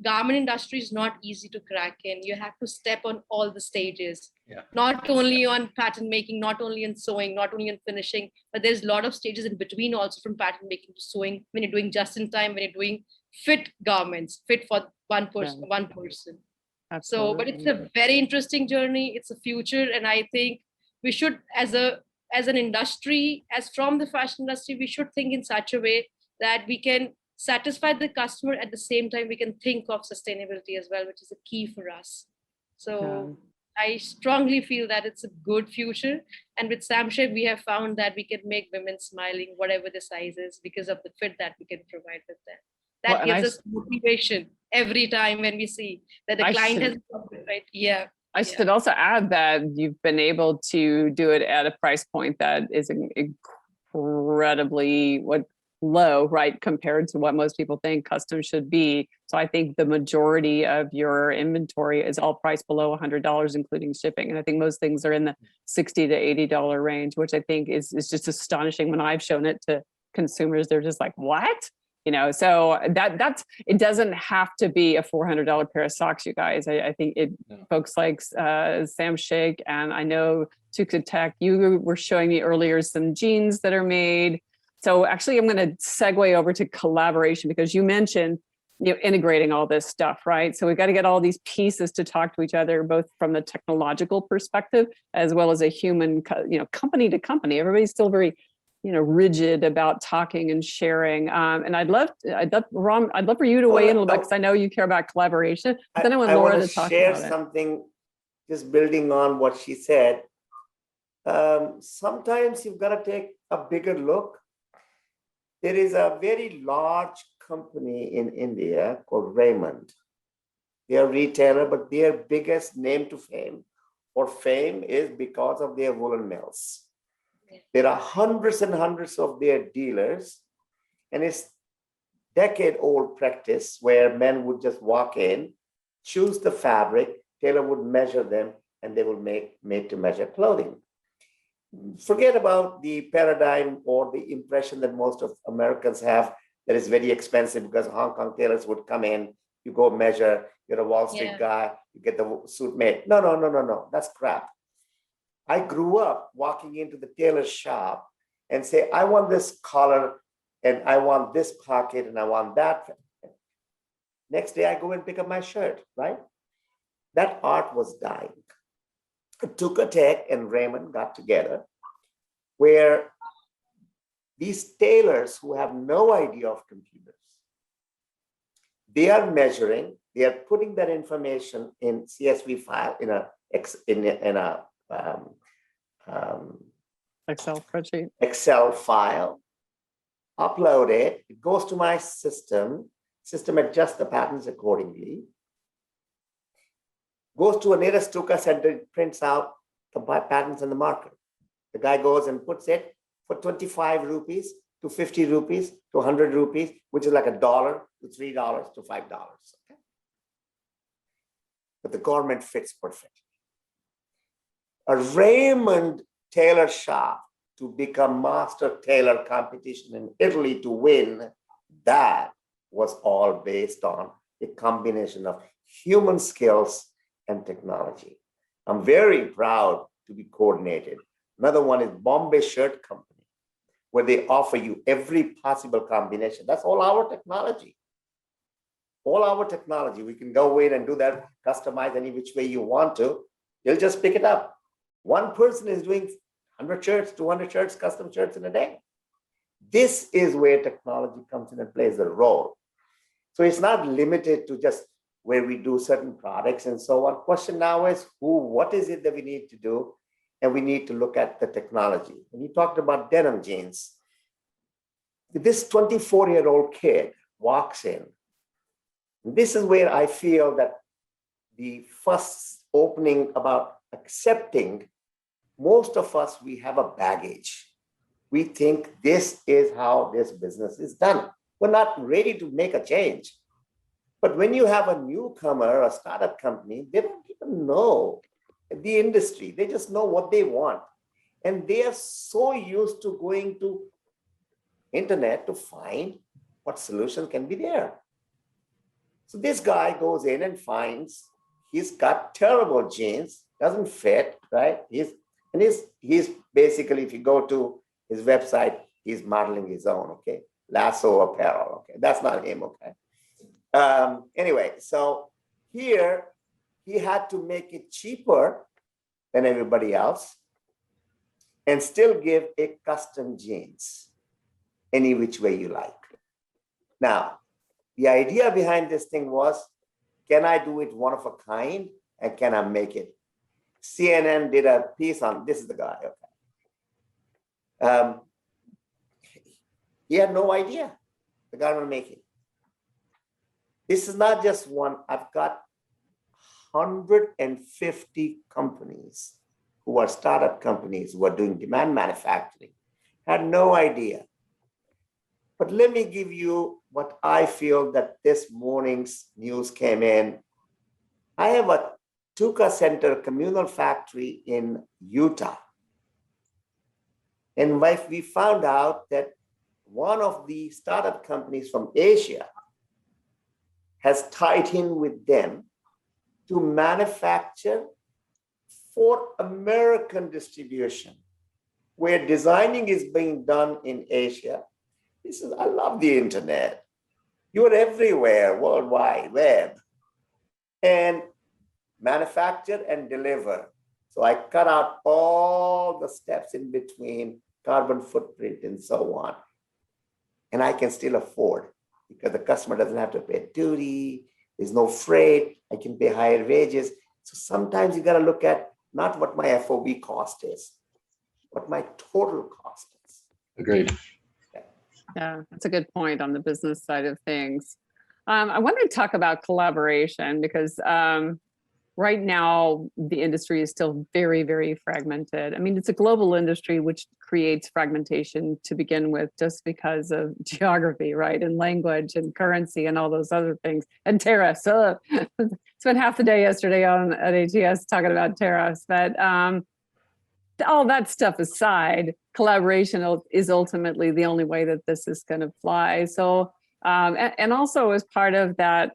C: garment industry is not easy to crack in. You have to step on all the stages, not only on pattern making, not only in sewing, not only in finishing, but there's a lot of stages in between also, from pattern making to sewing, when you're doing just in time, when you're doing fit garments, fit for one person. Absolutely. So, but it's a very interesting journey. It's a future. And I think we should, as an industry, as from the fashion industry, we should think in such a way that we can satisfy the customer at the same time we can think of sustainability as well, which is a key for us. So I strongly feel that it's a good future. And with Samshek, we have found that we can make women smiling, whatever the size is, because of the fit that we can provide with them. That gives us motivation every time when we see that the client has right. Yeah.
D: I should also add that you've been able to do it at a price point that is incredibly low, right, compared to what most people think custom should be. So I think the majority of your inventory is all priced below $100, including shipping. And I think most things are in the $60 to $80 range, which I think is just astonishing. When I've shown it to consumers, they're just like, what? You know, so that's, it doesn't have to be a $400 pair of socks, you guys. I think folks like Samshek, and I know Tukatech, you were showing me earlier some jeans that are made. So actually, I'm going to segue over to collaboration, because you mentioned, integrating all this stuff, right? So we've got to get all these pieces to talk to each other, both from the technological perspective as well as a human, company to company. Everybody's still very, rigid about talking and sharing. And I'd love for you to weigh in a little bit, because I know you care about collaboration. But then I want Laura to talk
B: share
D: about
B: something, just building on what she said. Sometimes you've got to take a bigger look. There is a very large company in India called Raymond. They are a retailer, but their biggest name to fame is because of their woolen mills. There are hundreds and hundreds of their dealers, and it's decade-old practice where men would just walk in choose the fabric, tailor would measure them, and they will make made-to-measure clothing. Forget about the paradigm or the impression that most of Americans have that is very expensive because Hong Kong tailors would come in, you go measure, you're a Wall Street guy, you get the suit made. No, that's crap. I grew up walking into the tailor's shop and say, I want this collar and I want this pocket and I want that. Next day I go and pick up my shirt, right? That art was dying. Tukatech and Raymond got together where these tailors who have no idea of computers, they are measuring, they are putting that information in CSV file in a
D: Excel spreadsheet.
B: Excel file, upload it, it goes to my system adjusts the patterns accordingly, goes to a nearest Tuka center, prints out the patterns in the market. The guy goes and puts it for 25 rupees to 50 rupees to 100 rupees, which is like $1 to $3 to $5. Okay? But the garment fits perfectly. A Raymond tailor shop to become master tailor competition in Italy to win, that was all based on a combination of human skills and technology. I'm very proud to be coordinated. Another one is Bombay Shirt Company, where they offer you every possible combination. That's all our technology. All our technology. We can go in and do that, customize any which way you want to. You'll just pick it up. One person is doing 100 shirts, 200 shirts, custom shirts in a day. This is where technology comes in and plays a role. So it's not limited to just where we do certain products and so on. Question now is what is it that we need to do? And we need to look at the technology. When you talked about denim jeans, this 24-year-old kid walks in. This is where I feel that the first opening about accepting, most of us, we have a baggage. We think this is how this business is done. We're not ready to make a change. But when you have a newcomer, a startup company, they don't even know the industry. They just know what they want. And they are so used to going to internet to find what solution can be there. So this guy goes in and finds he's got terrible jeans, doesn't fit, right? He's basically, if you go to his website, he's modeling his own, okay? Lasso Apparel, okay? That's not him, okay? Anyway, so here he had to make it cheaper than everybody else and still give a custom jeans any which way you like. Now, the idea behind this thing was, can I do it one of a kind and can I make it? CNN did a piece on, this is the guy, okay. He had no idea the guy will make it. This is not just one, I've got 150 companies who are startup companies who are doing demand manufacturing, had no idea. But let me give you what I feel that this morning's news came in. I have a Tuka Center Communal Factory in Utah. And we found out that one of the startup companies from Asia has tied in with them to manufacture for American distribution, where designing is being done in Asia. This is, I love the internet. You're everywhere, World Wide Web. And manufacture and deliver. So I cut out all the steps in between, carbon footprint and so on. And I can still afford because the customer doesn't have to pay duty. There's no freight. I can pay higher wages. So sometimes you got to look at not what my FOB cost is, what my total cost is.
E: Agreed.
D: Yeah, that's a good point on the business side of things. I wanted to talk about collaboration because right now the industry is still very, very fragmented. I mean, it's a global industry, which creates fragmentation to begin with, just because of geography, right? And language and currency and all those other things, and tariffs. Spent half the day yesterday at ATS talking about tariffs, but all that stuff aside, collaboration is ultimately the only way that this is going to fly. So, and also as part of that,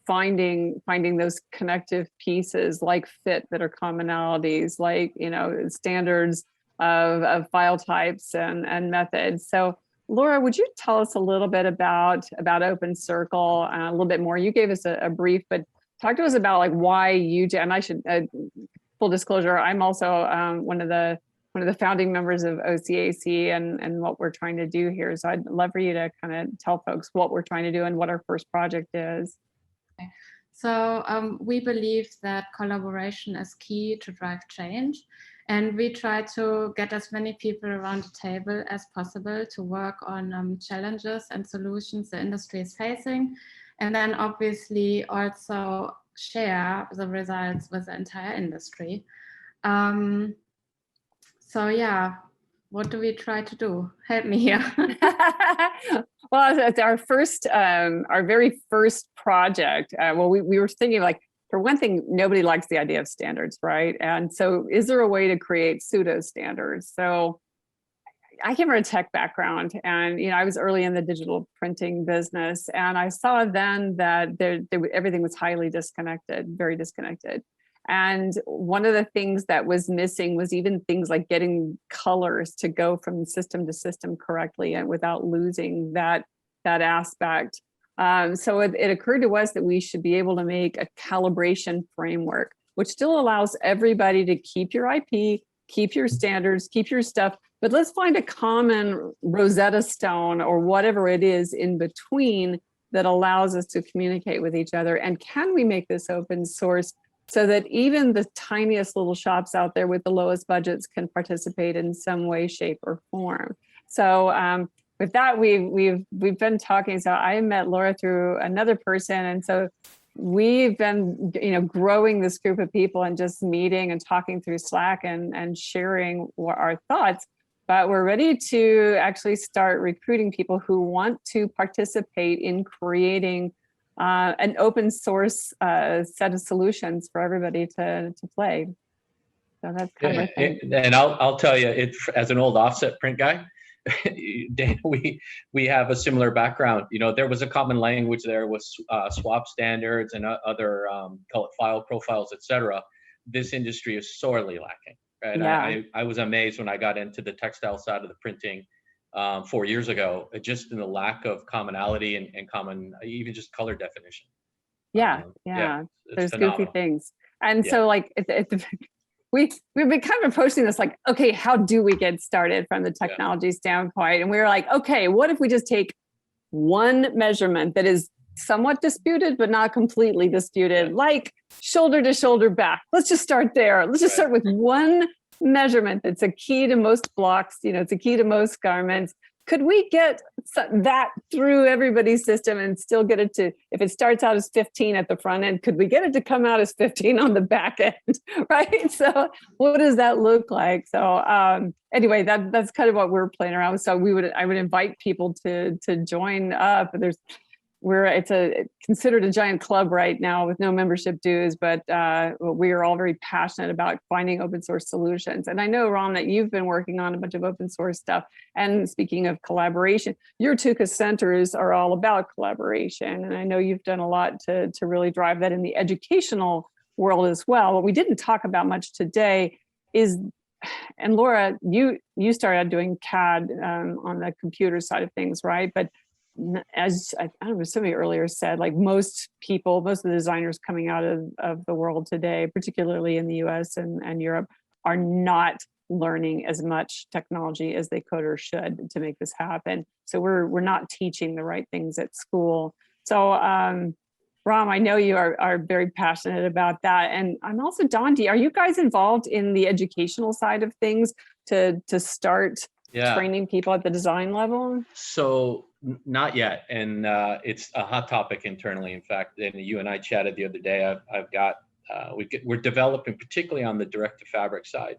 D: finding those connective pieces like fit that are commonalities, like, you know, standards of file types and methods. So Laura, would you tell us a little bit about Open Circle, a little bit more? You gave us a brief, but talk to us about like why you do, and I should, full disclosure, I'm also one of the founding members of OCAC and what we're trying to do here. So I'd love for you to kind of tell folks what we're trying to do and what our first project is.
F: So we believe that collaboration is key to drive change. And we try to get as many people around the table as possible to work on challenges and solutions the industry is facing. And then obviously also share the results with the entire industry. So yeah, what do we try to do? Help me here.
D: Well, it's our very first project. Well, we were thinking, like, for one thing, nobody likes the idea of standards, right? And so is there a way to create pseudo standards? So I came from a tech background, and I was early in the digital printing business, and I saw then that everything was highly disconnected, very disconnected. And one of the things that was missing was even things like getting colors to go from system to system correctly and without losing that aspect. So it occurred to us that we should be able to make a calibration framework, which still allows everybody to keep your IP, keep your standards, keep your stuff, but let's find a common Rosetta Stone or whatever it is in between that allows us to communicate with each other. And can we make this open source so that even the tiniest little shops out there with the lowest budgets can participate in some way, shape, or form? So with that, we've been talking. So I met Laura through another person, and so we've been growing this group of people and just meeting and talking through Slack and sharing our thoughts. But we're ready to actually start recruiting people who want to participate in creating an open source set of solutions for everybody to play. So that's kind of a thing.
E: And I'll tell you, as an old offset print guy, we have a similar background. There was a common language there with swap standards and other call it file profiles, etc. This industry is sorely lacking. Right?
D: Yeah.
E: I was amazed when I got into the textile side of the printing 4 years ago, just in the lack of commonality and common, even just color definition.
D: Yeah. There's phenomenal. Goofy things. And so like we've been kind of approaching this like, okay, how do we get started from the technology standpoint? And we were like, okay, what if we just take one measurement that is somewhat disputed, but not completely disputed, like shoulder to shoulder back. Let's just start there. Let's just start with one measurement that's a key to most blocks. It's a key to most garments. Could we get that through everybody's system and still get it to, if it starts out as 15 at the front end, could we get it to come out as 15 on the back end, right? So what does that look like? So anyway, that's kind of what we're playing around with. So I would invite people to join up. It's considered a giant club right now with no membership dues, but we are all very passionate about finding open source solutions. And I know, Ram, that you've been working on a bunch of open source stuff. And speaking of collaboration, your Tuka centers are all about collaboration. And I know you've done a lot to really drive that in the educational world as well. What we didn't talk about much today is, and Laura, you started doing CAD on the computer side of things, right? But as I don't know, somebody earlier said, like most of the designers coming out of the world today, particularly in the US and Europe, are not learning as much technology as they could or should to make this happen. So we're not teaching the right things at school. So Ram, I know you are very passionate about that. And I'm also, Dondi, are you guys involved in the educational side of things to start training people at the design level?
E: So not yet, and it's a hot topic internally. In fact, and you and I chatted the other day. I've got We're developing, particularly on the direct-to-fabric side,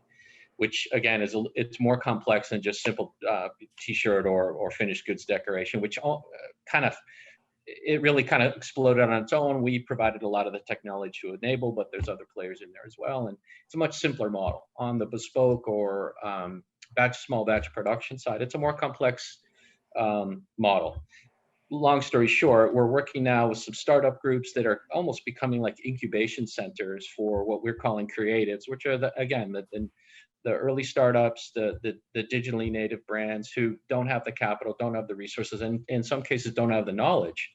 E: which again it's more complex than just simple t-shirt or finished goods decoration, which it really kind of exploded on its own. We provided a lot of the technology to enable, but there's other players in there as well. And it's a much simpler model. On the bespoke or small batch production side, it's a more complex model. Long story short, we're working now with some startup groups that are almost becoming like incubation centers for what we're calling creatives, which are the early startups, the digitally native brands who don't have the capital, don't have the resources, and in some cases don't have the knowledge.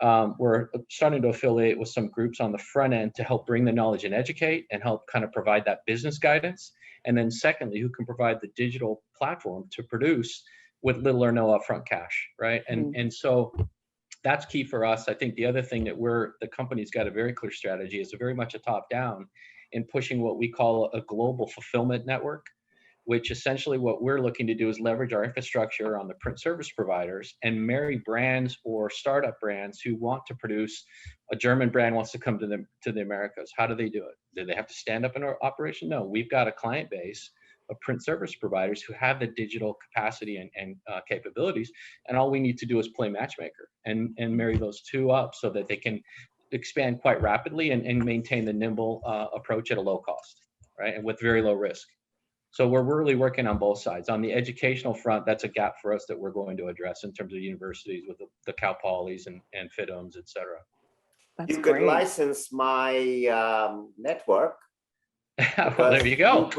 E: We're starting to affiliate with some groups on the front end to help bring the knowledge and educate and help kind of provide that business guidance. And then secondly, who can provide the digital platform to produce with little or no upfront cash, right? And so that's key for us. I think the other thing that the company's got a very clear strategy is very much a top-down in pushing what we call a global fulfillment network, which essentially what we're looking to do is leverage our infrastructure on the print service providers and marry brands or startup brands who want to produce. A German brand wants to come to the Americas. How do they do it? Do they have to stand up in our operation? No, we've got a client base of print service providers who have the digital capacity and capabilities, and all we need to do is play matchmaker and marry those two up so that they can expand quite rapidly and maintain the nimble approach at a low cost, right, and with very low risk. So we're really working on both sides. On the educational front, that's a gap for us that we're going to address in terms of universities with the Cal Polys and FIDMs, et cetera.
B: That's you could license my network.
E: Well, there you go.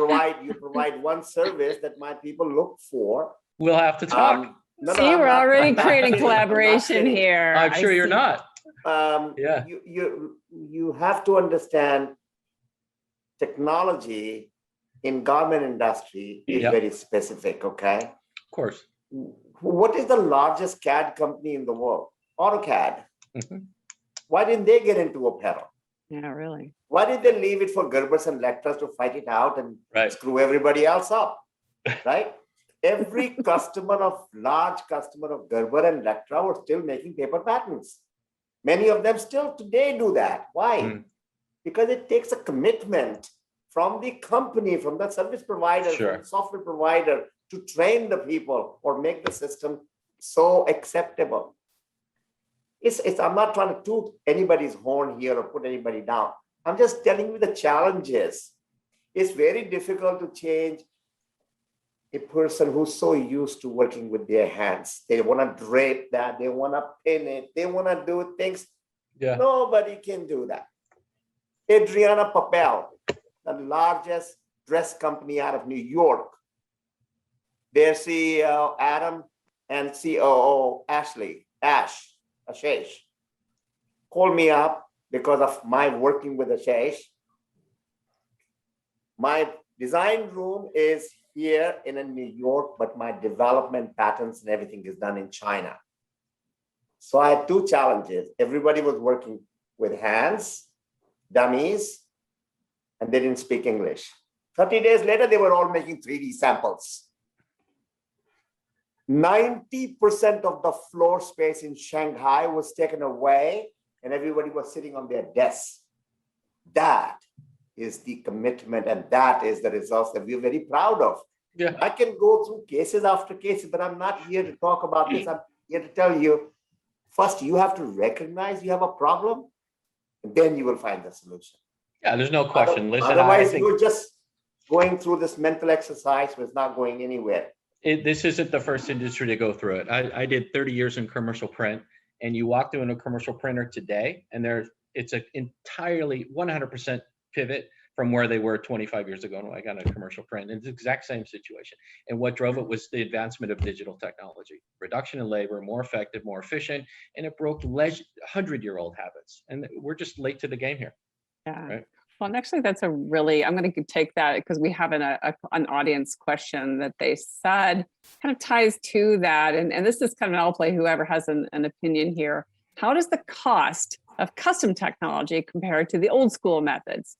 B: You provide one service that my people look for.
E: We'll have to talk.
D: We're already creating collaboration here.
E: I'm sure you're not.
B: Yeah. You have to understand technology in garment industry is very specific, okay?
E: Of course.
B: What is the largest CAD company in the world? AutoCAD. Why didn't they get into apparel?
D: Yeah, really.
B: Why did they leave it for Gerbers and Lecters to fight it out and screw everybody else up, right? Every large customer of Gerber and Lectra were still making paper patterns. Many of them still today do that. Why? Because it takes a commitment from the company, from the service provider, from the software provider to train the people or make the system so acceptable. I'm not trying to toot anybody's horn here or put anybody down. I'm just telling you the challenges. It's very difficult to change a person who's so used to working with their hands. They want to drape that, they want to pin it, they want to do things. Yeah. Nobody can do that. Adriana Papel, the largest dress company out of New York, their CEO, Adam, and COO, Ashish, called me up because of my working with Ashish. My design room is here in New York, but my development patterns and everything is done in China. So I had two challenges. Everybody was working with hands, dummies, and they didn't speak English. 30 days later, they were all making 3D samples. 90% of the floor space in Shanghai was taken away and everybody was sitting on their desks. That is the commitment and that is the results that we're very proud of. Yeah. I can go through cases after cases, but I'm not here to talk about this. I'm here to tell you, first, you have to recognize you have a problem, and then you will find the solution.
E: Yeah, there's no question.
B: Otherwise, you're just going through this mental exercise, but it's not going anywhere.
E: This isn't the first industry to go through it. I did 30 years in commercial print, and you walk through in a commercial printer today, and it's an entirely 100% pivot from where they were 25 years ago when I got into commercial print. It's the exact same situation. And what drove it was the advancement of digital technology, reduction in labor, more effective, more efficient, and it broke 100-year-old habits. And we're just late to the game here.
D: Yeah. Right? Well, and actually, that's I'm going to take that because we have an audience question that they said kind of ties to that. And this is kind of an all play, whoever has an opinion here. How does the cost of custom technology compare to the old school methods?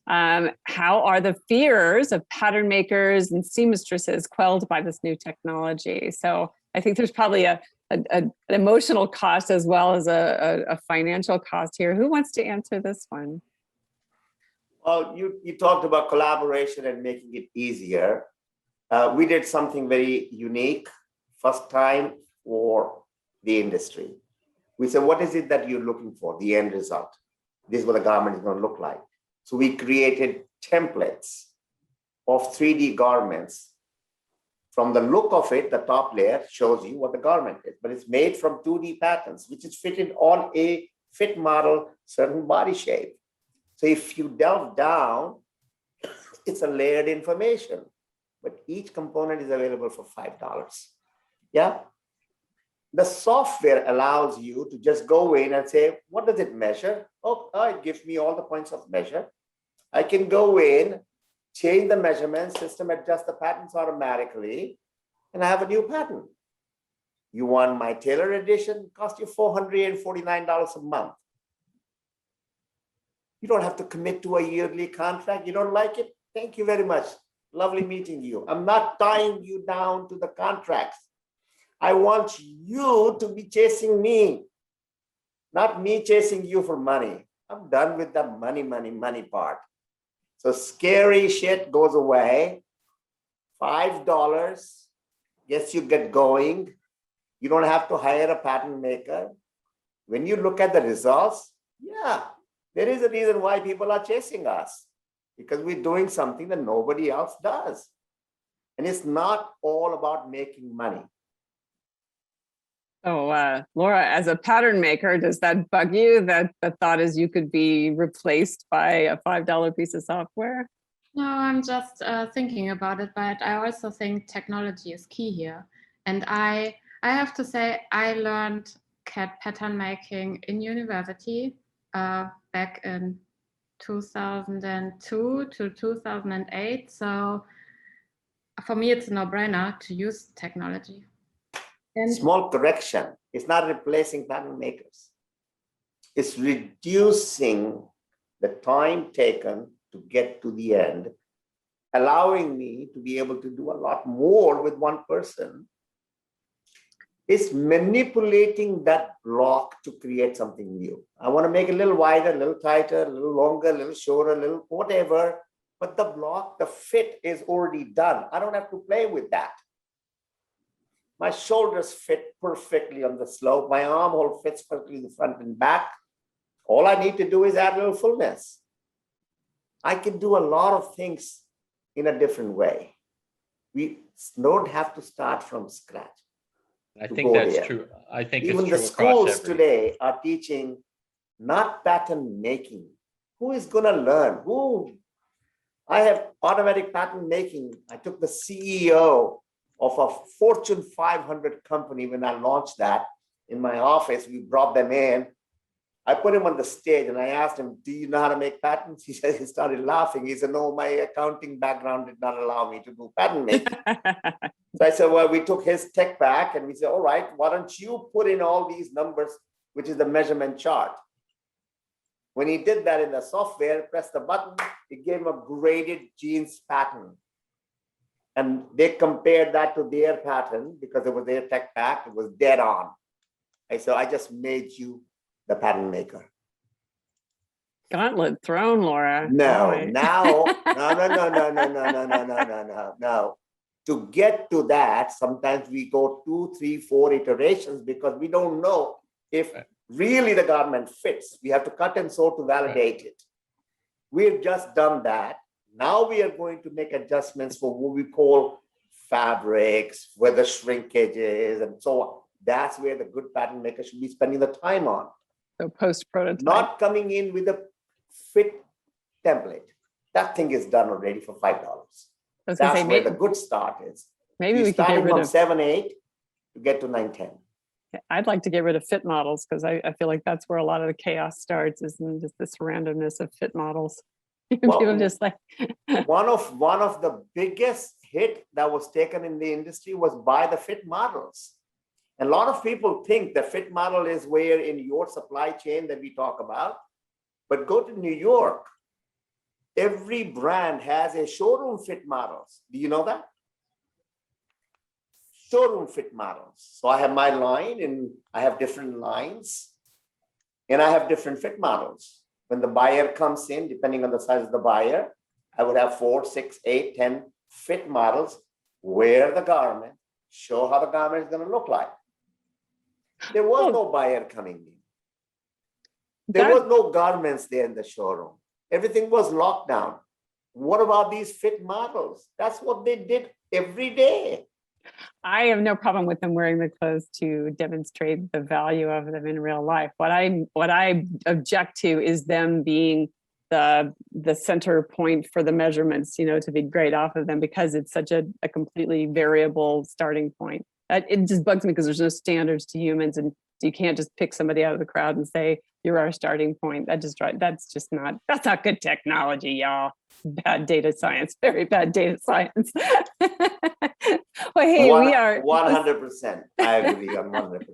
D: How are the fears of pattern makers and seamstresses quelled by this new technology? So I think there's probably an emotional cost as well as a financial cost here. Who wants to answer this one?
B: Well, you talked about collaboration and making it easier. We did something very unique, first time for the industry. We said, what is it that you're looking for, the end result? This is what the garment is going to look like. So we created templates of 3D garments. From the look of it, the top layer shows you what the garment is, but it's made from 2D patterns, which is fitted on a fit model, certain body shape. So if you delve down, it's a layered information, but each component is available for $5. Yeah. The software allows you to just go in and say, what does it measure? Oh, it gives me all the points of measure. I can go in, change the measurement, system adjust the patterns automatically, and I have a new pattern. You want my tailor edition, cost you $449 a month. You don't have to commit to a yearly contract. You don't like it? Thank you very much. Lovely meeting you. I'm not tying you down to the contracts. I want you to be chasing me, not me chasing you for money. I'm done with the money part. So scary shit goes away. $5 gets you get going. You don't have to hire a pattern maker. When you look at the results, yeah, there is a reason why people are chasing us, because we're doing something that nobody else does. And it's not all about making money.
D: Oh, Laura, as a pattern maker, does that bug you that the thought is you could be replaced by a $5 piece of software?
F: No, I'm just thinking about it, but I also think technology is key here. And I have to say, I learned CAD pattern making in university back in 2002 to 2008. So for me, it's a no-brainer to use technology. And
B: small correction, it's not replacing pattern makers. It's reducing the time taken to get to the end, allowing me to be able to do a lot more with one person. It's manipulating that block to create something new. I want to make it a little wider, a little tighter, a little longer, a little shorter, a little whatever, but the block, the fit is already done. I don't have to play with that. My shoulders fit perfectly on the slope. My armhole fits perfectly in the front and back. All I need to do is add a little fullness. I can do a lot of things in a different way. We don't have to start from scratch.
E: I think that's true. I think
B: even the schools today are teaching not pattern making. Who is going to learn? Who? I have automatic pattern making. I took the CEO of a Fortune 500 company when I launched that in my office. We brought them in. I put him on the stage and I asked him, do you know how to make patterns? He said, he started laughing. He said, no, my accounting background did not allow me to do pattern making. So I said, well, we took his tech pack and we said, all right, why don't you put in all these numbers, which is the measurement chart. When he did that in the software, press the button, it gave him a graded jeans pattern. And they compared that to their pattern because it was their tech pack, it was dead on. I said, I just made you the pattern maker.
D: Gauntlet thrown, Laura.
B: No,
D: Boy.
B: now, no. To get to that, sometimes we go 2, 3, 4 iterations because we don't know if really the garment fits. We have to cut and sew to validate it. We've just done that. Now we are going to make adjustments for what we call fabrics, where the shrinkage is, and so on. That's where the good pattern maker should be spending the time on.
D: So post-prototype.
B: Not coming in with a fit template. That thing is done already for $5. That's where the good start is.
D: Maybe we could get rid of
B: 7, 8 to get to 9, 10.
D: I'd like to get rid of fit models because I feel like that's where a lot of the chaos starts, is in just this randomness of fit models. People just like
B: one of the biggest hit that was taken in the industry was by the fit models. And a lot of people think the fit model is where in your supply chain that we talk about, but go to New York. Every brand has a showroom fit models. Do you know that? Showroom fit models. So I have my line and I have different lines and I have different fit models. when the buyer comes in, depending on the size of the buyer, I would have 4, 6, 8, 10 fit models, wear the garment, show how the garment is going to look like. There was no buyer coming in. There was no garments there in the showroom. Everything was locked down. What about these fit models? That's what they did every day.
D: I have no problem with them wearing the clothes to demonstrate the value of them in real life. What I object to is them being the center point for the measurements, to be grayed off of them, because it's such a completely variable starting point. It just bugs me because there's no standards to humans, and you can't just pick somebody out of the crowd and say, you're our starting point. That's not good technology, y'all. Bad data science, very bad data science. Well, hey, we are
B: 100%. I agree on 100%.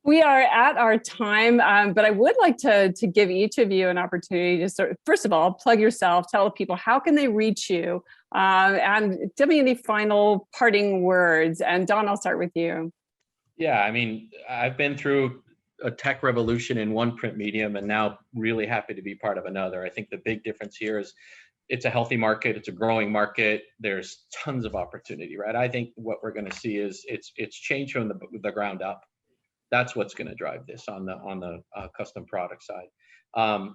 D: We are at our time, but I would like to give each of you an opportunity to sort of, first of all, plug yourself, tell people how can they reach you, and give me any final parting words. And Don, I'll start with you.
E: Yeah, I mean, I've been through a tech revolution in one print medium and now really happy to be part of another. I think the big difference here is it's a healthy market, it's a growing market, there's tons of opportunity, right? I think what we're going to see is it's change from the ground up. That's what's going to drive this on the custom product side. And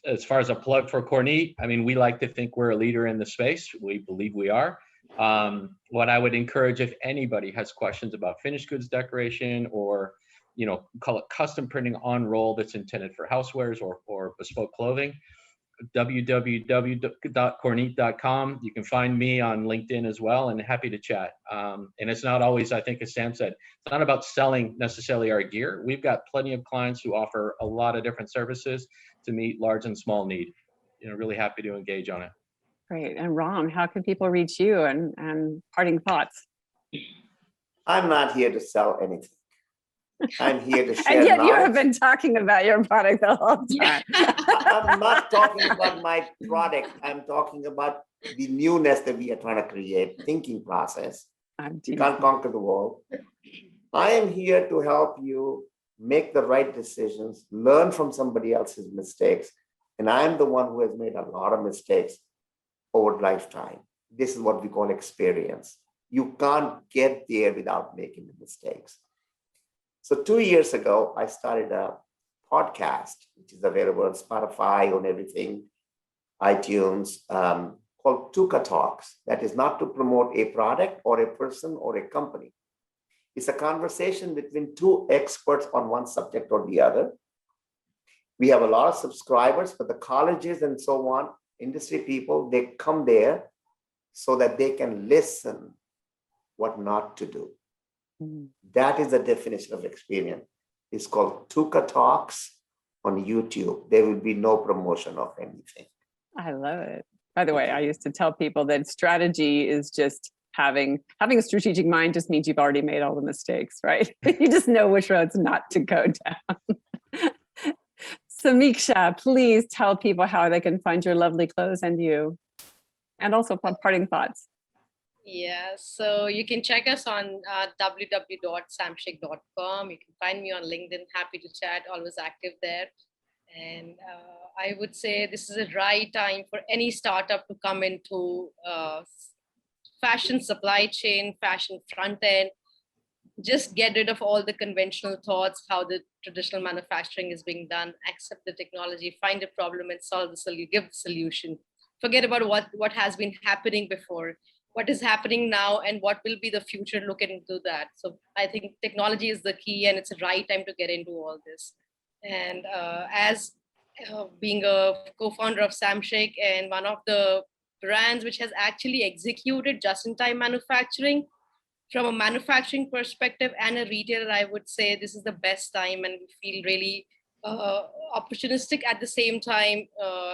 E: as far as a plug for Kornit, I mean, we like to think we're a leader in the space. We believe we are. What I would encourage, if anybody has questions about finished goods decoration or, call it custom printing on roll that's intended for housewares or bespoke clothing, www.kornit.com. You can find me on LinkedIn as well, and happy to chat. And it's not always, I think, as Sam said, it's not about selling necessarily our gear. We've got plenty of clients who offer a lot of different services to meet large and small need. Really happy to engage on it.
D: Great. And Ram, how can people reach you, and parting thoughts?
B: I'm not here to sell anything. I'm here to share
D: and yet
B: knowledge.
D: You have been talking about your product the whole time.
B: I'm not talking about my product. I'm talking about the newness that we are trying to create, thinking process. You can't conquer the world. I am here to help you make the right decisions, learn from somebody else's mistakes. And I'm the one who has made a lot of mistakes over lifetime. This is what we call experience. You can't get there without making the mistakes. So 2 years ago, I started a podcast, which is available on Spotify, on everything, iTunes, called Tukatech. That is not to promote a product or a person or a company. It's a conversation between two experts on one subject or the other. We have a lot of subscribers for the colleges and so on, industry people. They come there so that they can listen what not to do. That is the definition of experience. It's called Tukatech on YouTube. There will be no promotion of anything.
D: I love it. By the way, I used to tell people that strategy is just having a strategic mind just means you've already made all the mistakes, right? You just know which roads not to go down. Samiksha, please tell people how they can find your lovely clothes and you, and also parting thoughts.
C: Yeah, so you can check us on www.samshek.com. You can find me on LinkedIn. Happy to chat, always active there. And I would say this is the right time for any startup to come into fashion supply chain, fashion front end. Just get rid of all the conventional thoughts, how the traditional manufacturing is being done, accept the technology, find a problem and solve the solution, give the solution. Forget about what has been happening before. What is happening now and what will be the future, look into that. So I think technology is the key, and it's the right time to get into all this. And as being a co-founder of Samshek and one of the brands which has actually executed just-in-time manufacturing, from a manufacturing perspective and a retailer, I would say this is the best time, and we feel really opportunistic at the same time,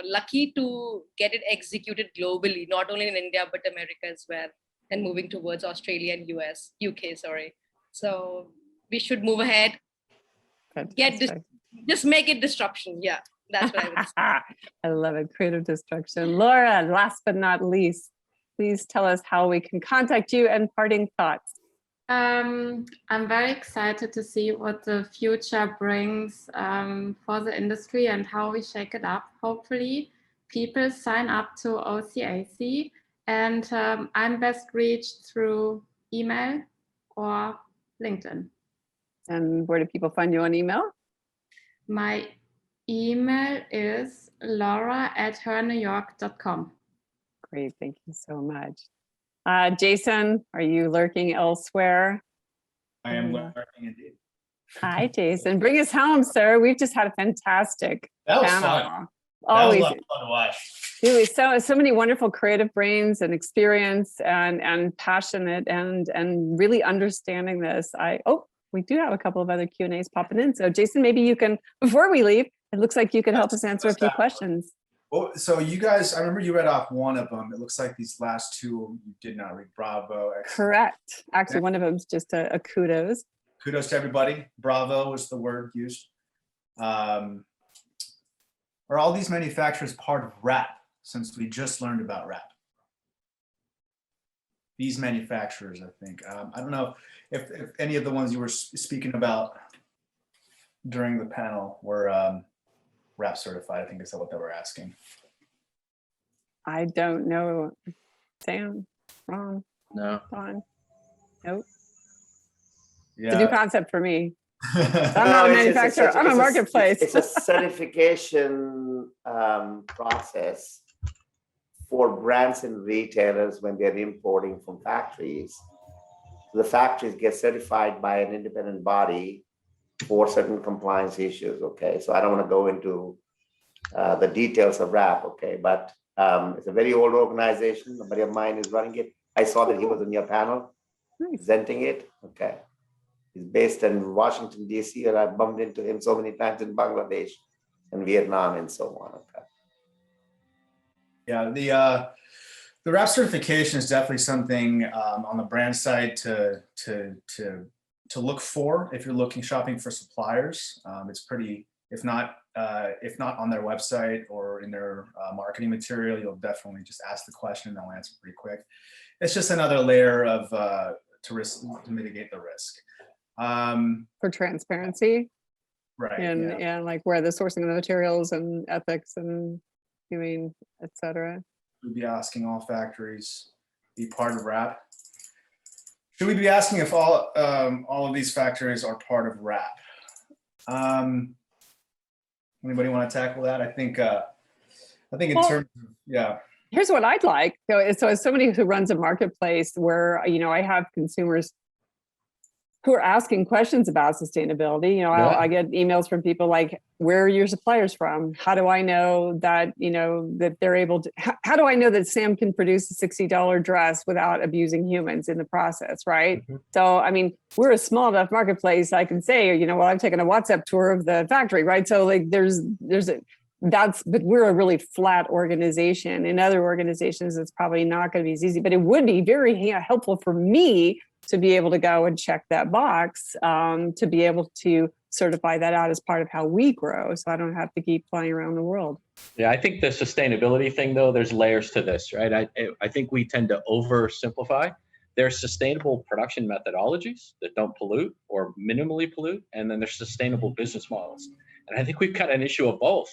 C: lucky to get it executed globally, not only in India, but America as well, and moving towards Australia and UK, sorry. So we should move ahead, just make it disruption. Yeah, that's what I would say.
D: I love it, creative destruction. Laura, last but not least, please tell us how we can contact you and parting thoughts.
F: I'm very excited to see what the future brings for the industry and how we shake it up. Hopefully, people sign up to OCAC, and I'm best reached through email or LinkedIn.
D: And where do people find you on email?
F: My email is laura@hernewyork.com.
D: Great, thank you so much. Jason, are you lurking elsewhere?
A: I am lurking indeed.
D: Hi, Jason. Bring us home, sir. We've just had a fantastic
A: That was
D: panel.
A: fun.
D: Always.
A: That was a lot of fun to watch.
D: Really, so many wonderful creative brains and experience and passionate and really understanding this. We do have a couple of other Q&As popping in. So Jason, maybe you can, before we leave, it looks like you can help us answer a few questions.
A: Well, so you guys, I remember you read off one of them. It looks like these last two you did not read. Bravo. Excellent.
D: Correct. Actually, one of them is just a kudos.
A: Kudos to everybody. Bravo was the word used. Are all these manufacturers part of RAP, since we just learned about RAP? These manufacturers, I think. I don't know if any of the ones you were speaking about during the panel were RAP certified. I think is what they were asking.
D: I don't know. Sam, Ron,
E: No.
D: Don. Nope.
A: Yeah.
D: It's a new concept for me. I'm
B: No,
D: not a manufacturer. I'm a marketplace.
B: It's a certification process for brands and retailers when they're importing from factories. The factories get certified by an independent body for certain compliance issues, okay? So I don't want to go into the details of RAP, okay? But it's a very old organization. A buddy of mine is running it. I saw that he was on your panel, presenting it, okay? He's based in Washington, D.C., and I've bumped into him so many times in Bangladesh and Vietnam and so on, okay?
A: Yeah, the RAP certification is definitely something on the brand side to look for if you're shopping for suppliers. It's pretty, if not on their website or in their marketing material, you'll definitely just ask the question and they'll answer pretty quick. It's just another layer of to mitigate the risk.
D: For transparency.
A: Right.
D: And like where the sourcing of the materials and ethics and et cetera.
A: We'd be asking all factories be part of RAP. Should we be asking if all of these factories are part of RAP? Anybody want to tackle that? I think in terms of, yeah.
D: Here's what I'd like. So as somebody who runs a marketplace where, I have consumers who are asking questions about sustainability, I get emails from people like, where are your suppliers from? How do I know that, that they're able to, how do I know that Sam can produce a $60 dress without abusing humans in the process, right? Mm-hmm. So, we're a small enough marketplace, I can say, I've taken a WhatsApp tour of the factory, right? So like but we're a really flat organization. In other organizations, it's probably not going to be as easy, but it would be very helpful for me to be able to go and check that box, to be able to certify that out as part of how we grow. So I don't have to keep flying around the world.
E: Yeah, I think the sustainability thing, though, there's layers to this, right? I think we tend to oversimplify. There's sustainable production methodologies that don't pollute or minimally pollute, and then there's sustainable business models. And I think we've got an issue of both.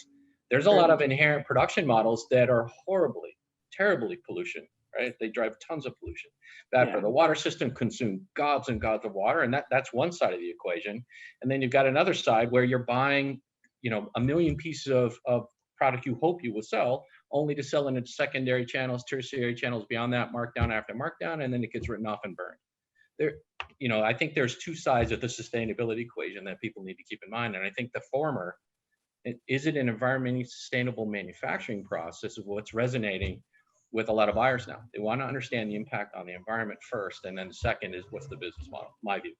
E: There's a lot of inherent production models that are terribly pollution, right? They drive tons of pollution. Bad for the water system, consume gobs and gobs of water, and that's one side of the equation. And then you've got another side where you're buying, a million pieces of product you hope you will sell, only to sell in its secondary channels, tertiary channels beyond that, markdown after markdown, and then it gets written off and burned. I think there's two sides of the sustainability equation that people need to keep in mind. And I think the former, is it an environmentally sustainable manufacturing process, of what's resonating with a lot of buyers now. They want to understand the impact on the environment first, and then the second is what's the business model, my view.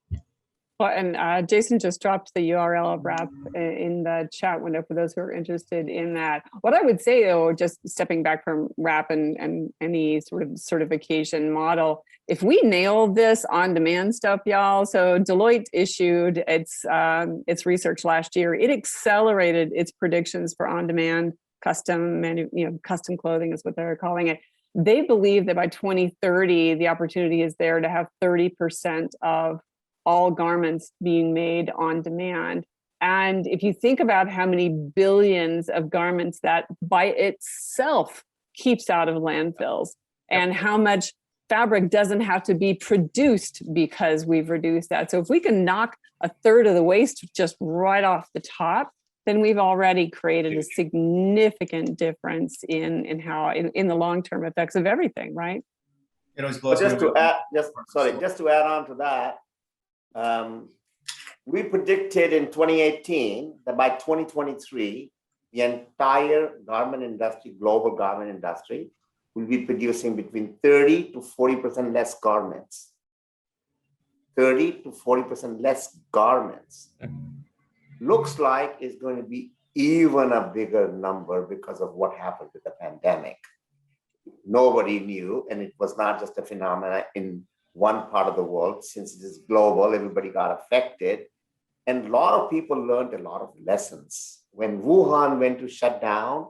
D: Well, and Jason just dropped the URL of RAP in the chat window for those who are interested in that. What I would say, though, just stepping back from RAP and any sort of certification model, if we nail this on-demand stuff, y'all, so Deloitte issued its research last year. It accelerated its predictions for on-demand custom clothing is what they're calling it. they believe that by 2030, the opportunity is there to have 30% of all garments being made on demand. And if you think about how many billions of garments that by itself keeps out of landfills, and how much fabric doesn't have to be produced because we've reduced that. So if we can knock a third of the waste just right off the top, then we've already created a significant difference in how in the long-term effects of everything, right?
A: It always
B: But
A: blows
B: just
A: me
B: to
A: away.
B: add, just to add on to that, we predicted in 2018 that by 2023, the entire garment industry, global garment industry, will be producing between 30 to 40% less garments. 30 to 40% less garments. Looks like it's going to be even a bigger number because of what happened with the pandemic. Nobody knew, and it was not just a phenomenon in one part of the world. Since it is global, everybody got affected. And a lot of people learned a lot of lessons. When Wuhan went to shut down,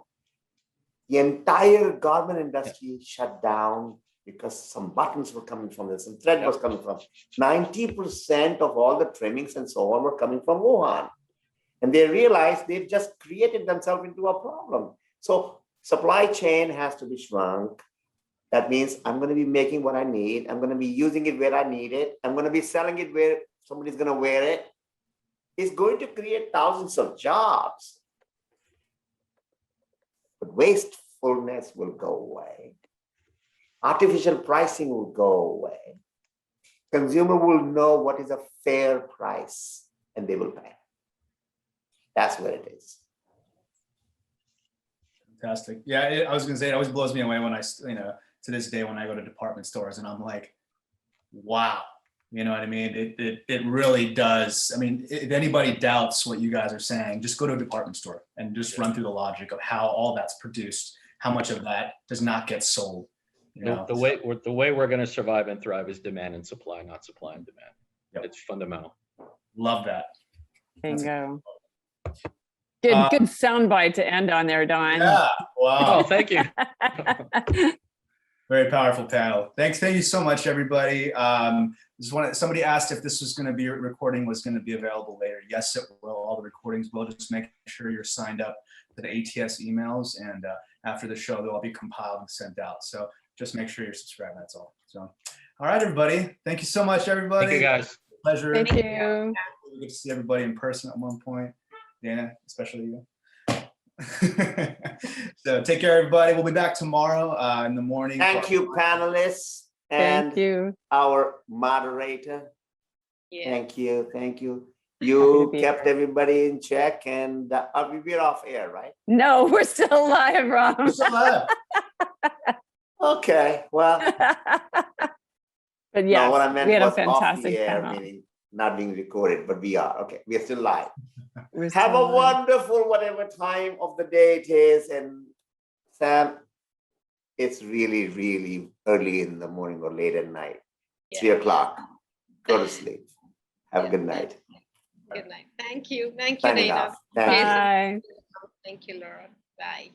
B: the entire garment industry shut down because some buttons were coming from this, some thread was coming from. 90% of all the trimmings and so on were coming from Wuhan. And they realized they've just created themselves into a problem. So supply chain has to be shrunk. That means I'm going to be making what I need. I'm going to be using it where I need it. I'm going to be selling it where somebody's going to wear it. It's going to create thousands of jobs. But wastefulness will go away. Artificial pricing will go away. Consumer will know what is a fair price and they will pay. That's what it is.
A: Fantastic. Yeah, I was going to say, it always blows me away when to this day when I go to department stores and I'm like, wow. You know what I mean? It really does. I mean, if anybody doubts what you guys are saying, just go to a department store and just run through the logic of how all that's produced, how much of that does not get sold. You know?
E: The way we're going to survive and thrive is demand and supply, not supply and demand.
A: Yep.
E: It's fundamental.
A: Love that.
D: Bingo. Good soundbite to end on there, Don.
A: Yeah. Wow.
E: Oh, thank you.
A: Very powerful panel. Thank you so much, everybody. Somebody asked if this was going to be recording was going to be available later. Yes, it will. All the recordings will. Just make sure you're signed up to the ATS emails, and after the show, they'll all be compiled and sent out. So just make sure you're subscribed. That's all. So, all right, everybody. Thank you so much, everybody.
E: Thank you, guys.
A: Pleasure.
D: Thank you.
A: We get to see everybody in person at one point. Dana, especially you. So take care, everybody. We'll be back tomorrow in the morning.
B: Thank you, panelists, and
D: Thank you.
B: our moderator.
C: Yeah.
B: Thank you. Thank you.
D: Happy
B: You
D: to be
B: kept
D: here.
B: everybody in check, and we're off air, right?
D: No, we're still live, Ron.
A: We're still live.
B: Okay. Well,
D: But yes,
B: no, what I meant
D: we had a
B: was off the
D: fantastic
B: air,
D: panel.
B: meaning not being recorded, but we are. Okay, we are still live.
D: We're
B: Have
D: still
B: a
D: live.
B: wonderful whatever time of the day it is. And Sam, it's really, really early in the morning or late at night.
C: Yeah.
B: 3 o'clock. Go to sleep. Have a good night.
C: Good night. Thank you. Thank you,
B: Signing
C: Dana.
B: off. Thank you.
D: Bye.
C: Thank you, Laura. Bye.